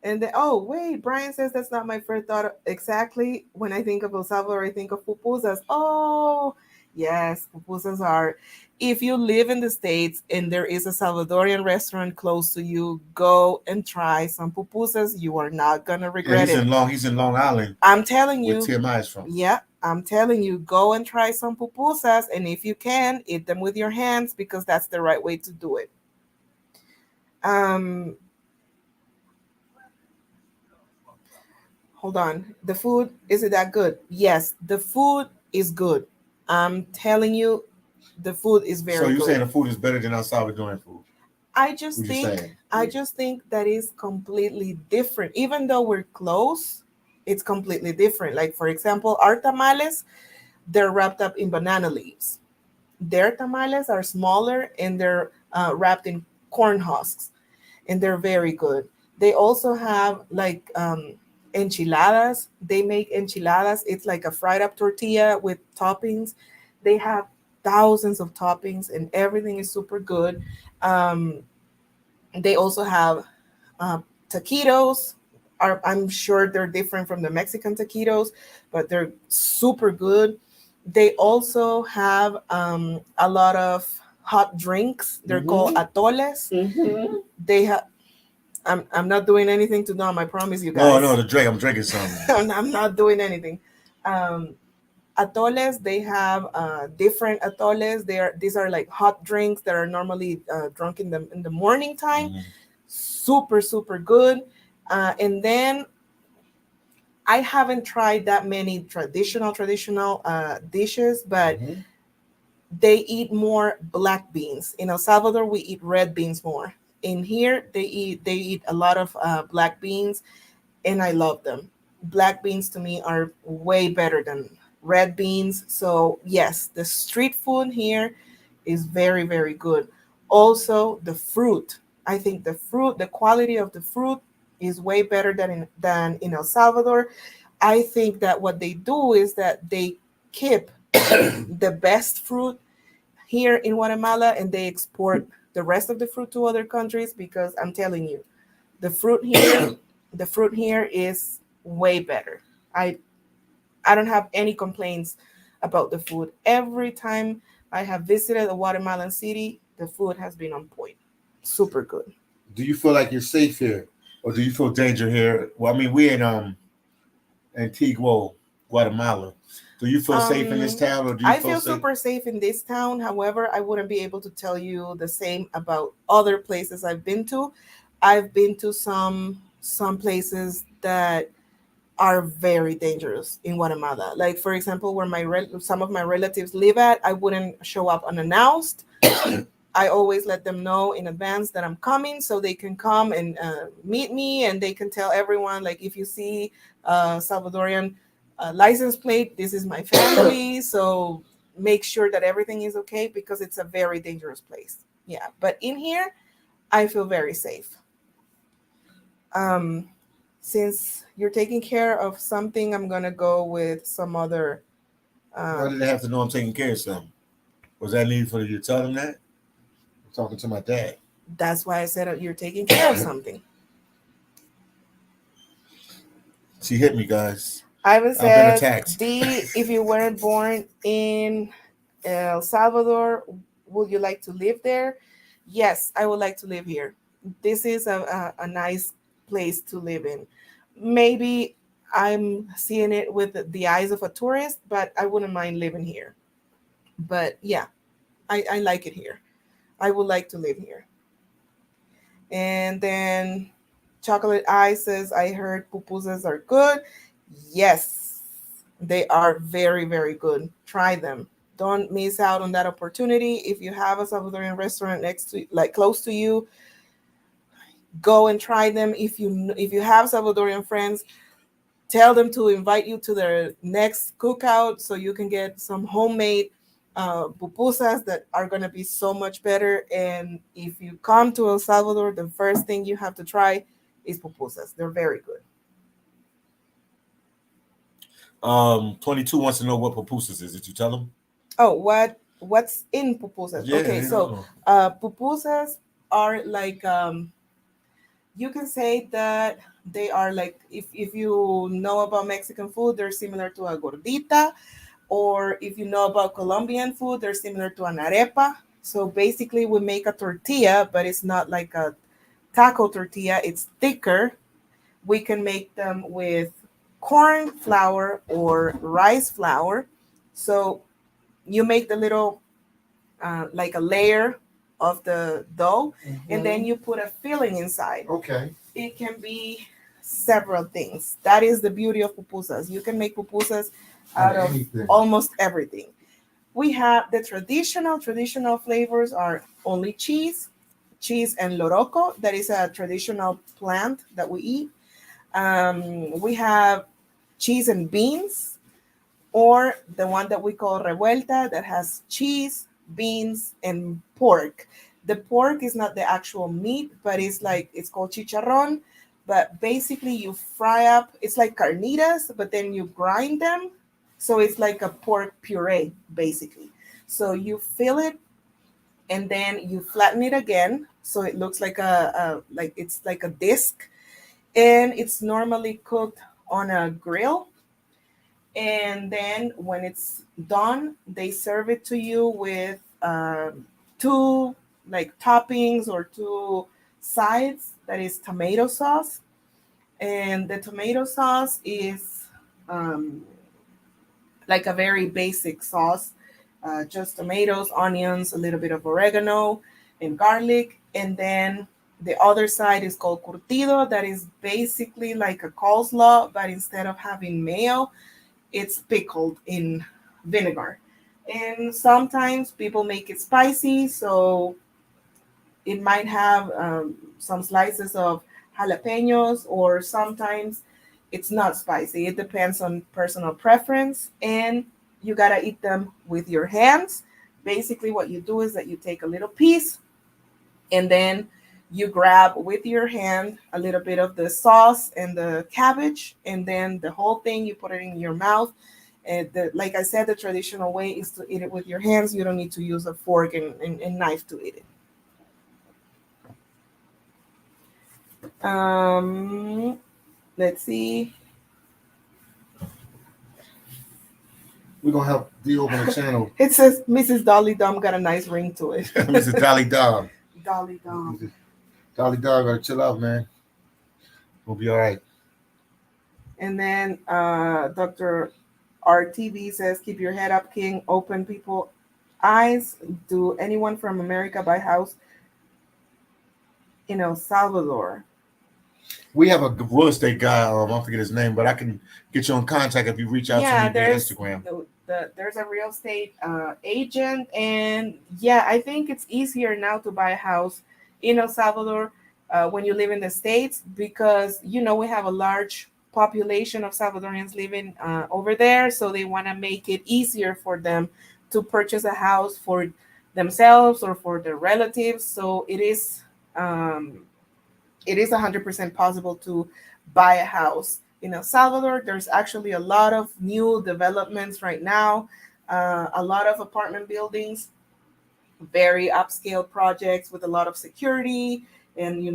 Speaker 2: And then, wait, Brian says that's not my first thought. Exactly. When I think of El Salvador, I think of pupusas. Oh, yes, pupusas are. If you live in the States and there is a Salvadorian restaurant close to you, go and try some pupusas. You are not going to regret it.
Speaker 1: He's in Long Island.
Speaker 2: I'm telling you.
Speaker 1: Where TMI is from.
Speaker 2: Yeah, I'm telling you, go and try some pupusas. And if you can, eat them with your hands because that's the right way to do it. Hold on. The food, is it that good? Yes, the food is good. I'm telling you, the food is
Speaker 1: So
Speaker 2: very
Speaker 1: you're saying
Speaker 2: good.
Speaker 1: the food is better than El Salvadoran food?
Speaker 2: I just
Speaker 1: What you
Speaker 2: think
Speaker 1: saying?
Speaker 2: I just think that is completely different. Even though we're close, it's completely different. Like for example, our tamales, they're wrapped up in banana leaves. Their tamales are smaller and they're wrapped in corn husks, and they're very good. They also have like enchiladas. They make enchiladas. It's like a fried up tortilla with toppings. They have thousands of toppings, and everything is super good. Um, they also have uh, taquitos. I'm sure they're different from the Mexican taquitos, but they're super good. They also have a lot of hot drinks. They're called
Speaker 1: Mm-hmm.
Speaker 2: atoles.
Speaker 1: Mm-hmm.
Speaker 2: They have. I'm not doing anything to them. I promise you
Speaker 1: No, no,
Speaker 2: guys.
Speaker 1: the drink. I'm drinking something.
Speaker 2: I'm not doing anything. Um, atoles. They have different atoles. These are like hot drinks that are normally drunk in the morning time.
Speaker 1: Mm-hmm.
Speaker 2: Super super good. And then I haven't tried that many traditional dishes, but
Speaker 1: Mm-hmm.
Speaker 2: they eat more black beans. In El Salvador, we eat red beans more. In here, they eat a lot of black beans, and I love them. Black beans to me are way better than red beans. So yes, the street food here is very very good. Also, the fruit. I think the quality of the fruit is way better than in El Salvador. I think that what they do is that they keep the best fruit here in Guatemala and they export the rest of the fruit to other countries, because I'm telling you, the fruit here the fruit here is way better. I I don't have any complaints about the food. Every time I have visited a Guatemalan city, the food has been on point. Super good.
Speaker 1: Do you feel like you're safe here, or do you feel danger here? Well, I mean, we in Antigua, Guatemala. Do you feel safe in this
Speaker 2: Um,
Speaker 1: town, or do you
Speaker 2: I
Speaker 1: feel
Speaker 2: feel
Speaker 1: safe?
Speaker 2: super safe in this town. However, I wouldn't be able to tell you the same about other places I've been to. I've been to some places that are very dangerous in Guatemala. Like for example, where some of my relatives live at, I wouldn't show up unannounced. I always let them know in advance that I'm coming, so they can come and meet me, and they can tell everyone, like, if you see Salvadorian license plate, this is my family. So make sure that everything is okay, because it's a very dangerous place. Yeah, but in here, I feel very safe. Um, since you're taking care of something, I'm gonna go with some other.
Speaker 1: Why
Speaker 2: Uh,
Speaker 1: do they have to know I'm taking care of something? Was that needed for you to tell them that? I'm talking to my dad.
Speaker 2: that's why I said you're taking care of something.
Speaker 1: She hit me, guys.
Speaker 2: Ivan
Speaker 1: I've been
Speaker 2: says,
Speaker 1: attacked.
Speaker 2: D, if you weren't born in El Salvador, would you like to live there? Yes, I would like to live here. This is a nice place to live in. Maybe I'm seeing it with the eyes of a tourist, but I wouldn't mind living here. But yeah, I like it here. I would like to live here. And then Chocolate Eye says, I heard pupusas are good. Yes, they are very, very good. Try them. Don't miss out on that opportunity. If you have a Salvadorian restaurant next to, like close to you, go and try them. If you have Salvadorian friends, tell them to invite you to their next cookout so you can get some homemade pupusas that are going to be so much better. And if you come to El Salvador, the first thing you have to try is pupusas. They're very good.
Speaker 1: 22 wants to know what pupusas is. Did you tell him?
Speaker 2: Oh, what's in pupusas?
Speaker 1: Yeah,
Speaker 2: Okay,
Speaker 1: you
Speaker 2: so
Speaker 1: know.
Speaker 2: pupusas are like you can say that they are like, if you know about Mexican food, they're similar to a gordita, or if you know about Colombian food, they're similar to an arepa. So basically, we make a tortilla, but it's not like a taco tortilla, it's thicker. We can make them with corn flour or rice flour. So you make the little, like a layer of the dough, and then
Speaker 1: Mm-hmm.
Speaker 2: you put a filling inside.
Speaker 1: Okay.
Speaker 2: It can be several things. That is the beauty of pupusas. You can make pupusas
Speaker 1: Out
Speaker 2: out
Speaker 1: of
Speaker 2: of
Speaker 1: anything.
Speaker 2: almost everything. We have the traditional flavors are only cheese and loroco. That is a traditional plant that we eat. We have cheese and beans, or the one that we call revuelta that has cheese, beans, and pork. The pork is not the actual meat, but it's called chicharrón. But basically, you fry up. It's like carnitas, but then you grind them, so it's like a pork puree, basically. So you fill it and then you flatten it again, so it looks like it's like a disc, and it's normally cooked on a grill. And then when it's done, they serve it to you with two like toppings or two sides. That is tomato sauce, and the tomato sauce is um, like a very basic sauce, just tomatoes, onions, a little bit of oregano, and garlic. And then the other side is called curtido. That is basically like a coleslaw, but instead of having mayo, it's pickled in vinegar. And sometimes people make it spicy, so it might have some slices of jalapenos, or sometimes it's not spicy. It depends on personal preference, and you gotta eat them with your hands. Basically, what you do is that you take a little piece, and then you grab with your hand a little bit of the sauce and the cabbage, and then the whole thing you put it in your mouth. And like I said, the traditional way is to eat it with your hands. You don't need to use a fork and knife to eat it. Um, let's see.
Speaker 1: We're gonna help D open the channel.
Speaker 2: It says Mrs. Dolly Dom got a nice ring to it.
Speaker 1: Mrs. Dolly Dog.
Speaker 2: Dolly Dom.
Speaker 1: Dolly Dog, gotta chill out, man. We'll be all right.
Speaker 2: And then Dr. RTV says, keep your head up, King. Open people eyes. Do anyone from America buy house in El Salvador?
Speaker 1: We have a real estate guy. I don't forget his name, but I can get you in contact if you reach out to me via Instagram.
Speaker 2: There's a real estate agent, and yeah, I think it's easier now to buy a house in El Salvador when you live in the States, because we have a large population of Salvadorians living over there, so they want to make it easier for them to purchase a house for themselves or for their relatives. So it is 100% possible to buy a house in El Salvador. There's actually a lot of new developments right now, a lot of apartment buildings, very upscale projects with a lot of security, and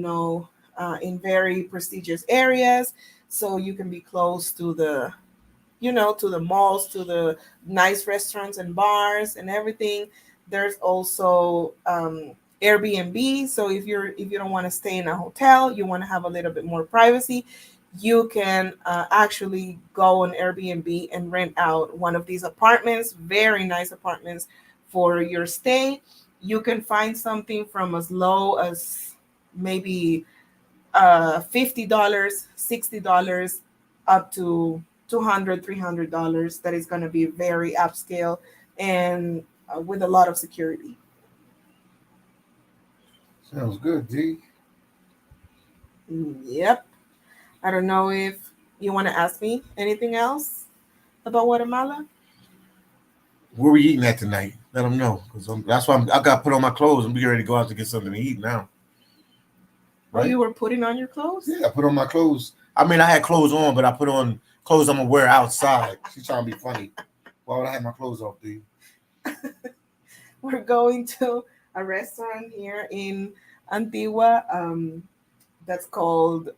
Speaker 2: in very prestigious areas, so you can be close to the malls, to the nice restaurants and bars and everything. There's also Airbnb. So if you don't want to stay in a hotel, you want to have a little bit more privacy, you can actually go on Airbnb and rent out one of these apartments, very nice apartments for your stay. You can find something from as low as maybe $50, $60, up to $200, $300. That is going to be very upscale and with a lot of security.
Speaker 1: Sounds good, D.
Speaker 2: Yep. I don't know if you want to ask me anything else about Guatemala.
Speaker 1: Where we eating at tonight? Let them know, because that's why I got to put on my clothes and be ready to go out to get something to eat now.
Speaker 2: Right? Oh, you were putting on your clothes?
Speaker 1: Yeah, I put on my clothes. I mean, I had clothes on, but I put on clothes I'm gonna wear outside. She's trying to be funny. Why would I have my clothes off, D?
Speaker 2: We're going to a restaurant here in Antigua that's called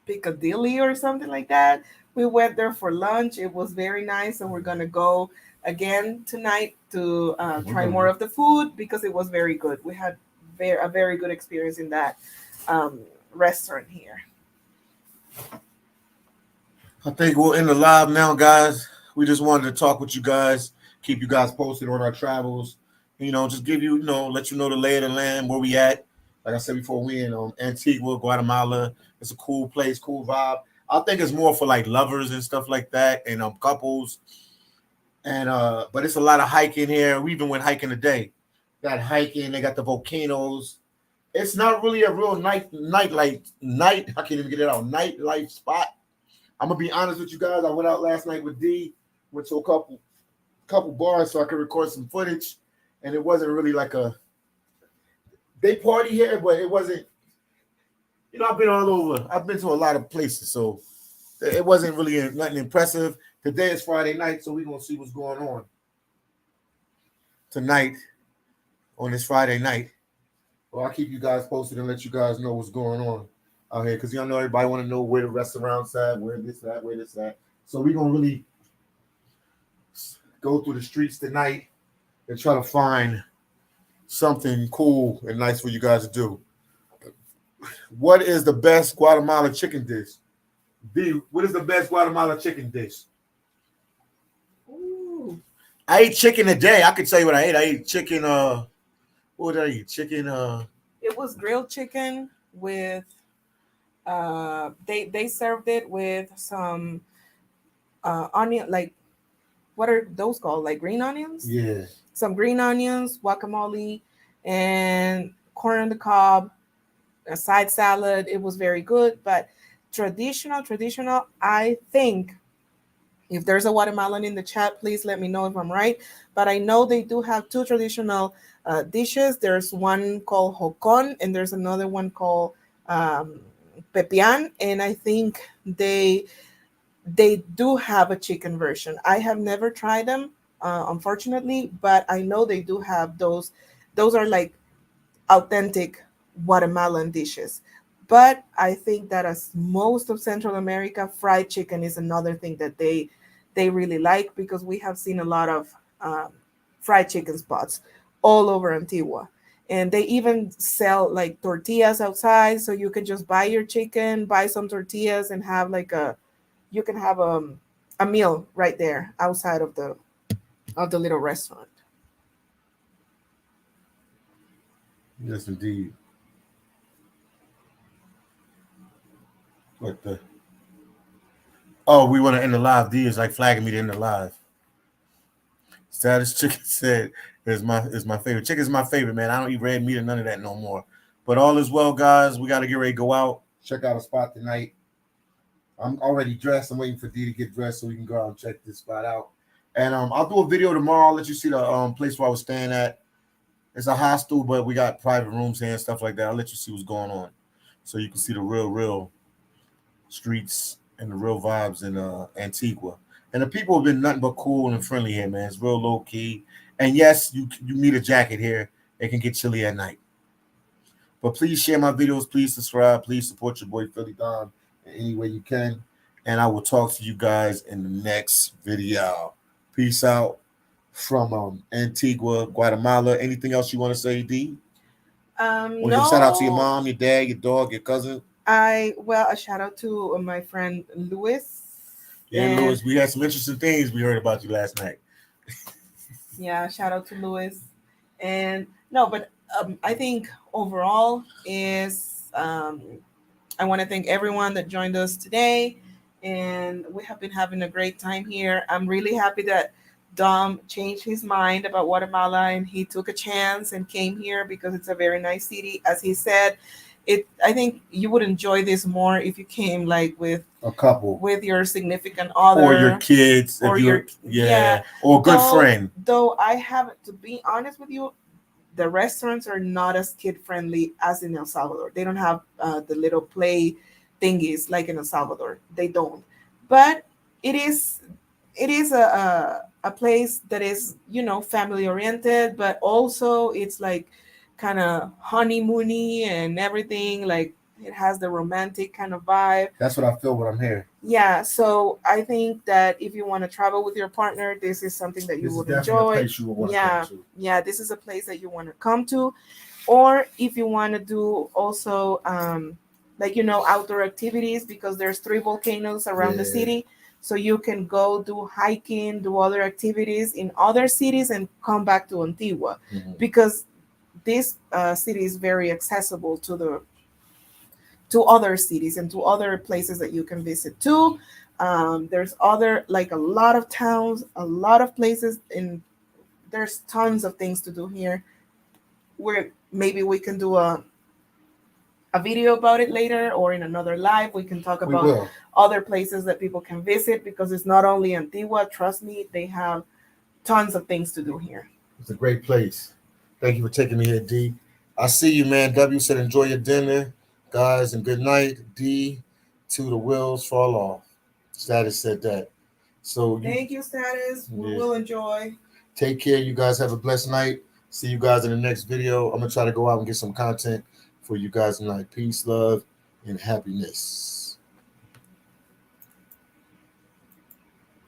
Speaker 2: Piccadilly or something like that. We went there for lunch. It was very nice, and we're gonna go again tonight to try more of the food because it was very good. We had a very good experience in that restaurant here.
Speaker 1: I think we'll end the live now, guys. We just wanted to talk with you guys, keep you guys posted on our travels. Just give you, let you know the lay of the land, where we at. Like I said before, we in Antigua, Guatemala. It's a cool place, cool vibe. I think it's more for like lovers and stuff like that, and couples. And but it's a lot of hiking here. We even went hiking today. Got hiking. They got the volcanoes. It's not really a real night. I can't even get it out. Nightlife spot. I'm gonna be honest with you guys. I went out last night with D. Went to a couple bars so I could record some footage, and it wasn't really like a they party here, but it wasn't. I've been all over. I've been to a lot of places, so it wasn't really nothing impressive. Today is Friday night, so we're gonna see what's going on tonight on this Friday night. Well, I'll keep you guys posted and let you guys know what's going on out here, because y'all know everybody want to know where the restaurants at, where this at, where this at. So we're gonna really go through the streets tonight and try to find something cool and nice for you guys to do. What is the best Guatemala chicken dish? B, what is the best Guatemala chicken dish?
Speaker 2: Ooh.
Speaker 1: I ate chicken today. I could tell you what I ate. I ate chicken. What did I eat? Chicken.
Speaker 2: It was grilled chicken with they served it with some onion, like what are those called? Like green onions?
Speaker 1: Yeah.
Speaker 2: Some green onions, guacamole, and corn on the cob, a side salad. It was very good, but traditional. I think if there's a Guatemalan in the chat, please let me know if I'm right. But I know they do have two traditional dishes. There's one called hocon, and there's another one called um, pepian. And I think they do have a chicken version. I have never tried them, unfortunately, but I know they do have those. Those are like authentic Guatemalan dishes. But I think that as most of Central America, fried chicken is another thing that they really like, because we have seen a lot of fried chicken spots all over Antigua. And they even sell like tortillas outside, so you can just buy your chicken, buy some tortillas, and have like you can have a meal right there outside of the little restaurant.
Speaker 1: Yes, indeed. What the? Oh, we want to end the live. D is like flagging me to end the live. Status Chicken said is my favorite. Chicken is my favorite, man. I don't eat red meat or none of that no more. But all is well, guys. We got to get ready to go out. Check out a spot tonight. I'm already dressed. I'm waiting for D to get dressed so we can go out and check this spot out. And I'll do a video tomorrow. I'll let you see the place where I was staying at. It's a hostel, but we got private rooms here and stuff like that. I'll let you see what's going on, so you can see the real streets and the real vibes in Antigua. And the people have been nothing but cool and friendly here, man. It's real low key. And yes, you need a jacket here. It can get chilly at night. But please share my videos. Please subscribe. Please support your boy Philly Don in any way you can. And I will talk to you guys in the next video. Peace out from Antigua, Guatemala. Anything else you want to say, D? Want to give a shout out to your
Speaker 2: No,
Speaker 1: mom, your dad, your dog, your cousin?
Speaker 2: a shout out to my friend Louis.
Speaker 1: Yeah,
Speaker 2: And
Speaker 1: Louis, we had some interesting things we heard about you last night.
Speaker 2: yeah, shout out to Louis. And no, but I think overall is I want to thank everyone that joined us today, and we have been having a great time here. I'm really happy that Dom changed his mind about Guatemala and he took a chance and came here, because it's a very nice city. As he said, it. I think you would enjoy this more if you came like
Speaker 1: A couple.
Speaker 2: with your significant other
Speaker 1: Or your kids.
Speaker 2: or
Speaker 1: If you're,
Speaker 2: your yeah.
Speaker 1: or a good
Speaker 2: Though
Speaker 1: friend.
Speaker 2: though I have to be honest with you, the restaurants are not as kid friendly as in El Salvador. They don't have the little play thingies like in El Salvador. They don't. But it is a place that is, family oriented, but also it's like kind of honeymoony and everything. Like it has the romantic kind of vibe.
Speaker 1: That's what I feel when I'm here.
Speaker 2: Yeah, so I think that if you want to travel with your partner, this is something that you
Speaker 1: This
Speaker 2: would
Speaker 1: is definitely a
Speaker 2: enjoy.
Speaker 1: place you would want to
Speaker 2: Yeah,
Speaker 1: come to.
Speaker 2: yeah, this is a place that you want to come to. Or if you want to do also like outdoor activities, because there's three volcanoes around the
Speaker 1: Yeah.
Speaker 2: city, so you can go do hiking, do other activities in other cities, and come back to Antigua, because this city is very accessible to other cities and to other places that you can visit too. There's other, like, a lot of towns, a lot of places, and there's tons of things to do here. Where maybe we can do a video about it later, or in another live we can talk
Speaker 1: We
Speaker 2: about
Speaker 1: will.
Speaker 2: other places that people can visit, because it's not only Antigua. Trust me, they have tons of things to do here.
Speaker 1: It's a great place. Thank you for taking me here, D. I see you, man. W said enjoy your dinner, guys, and good night. D, to the wheels fall off. Status said that. So you
Speaker 2: Thank you, Status. We
Speaker 1: yeah.
Speaker 2: will enjoy.
Speaker 1: Take care. You guys have a blessed night. See you guys in the next video. I'm gonna try to go out and get some content for you guys tonight. Peace, love, and happiness.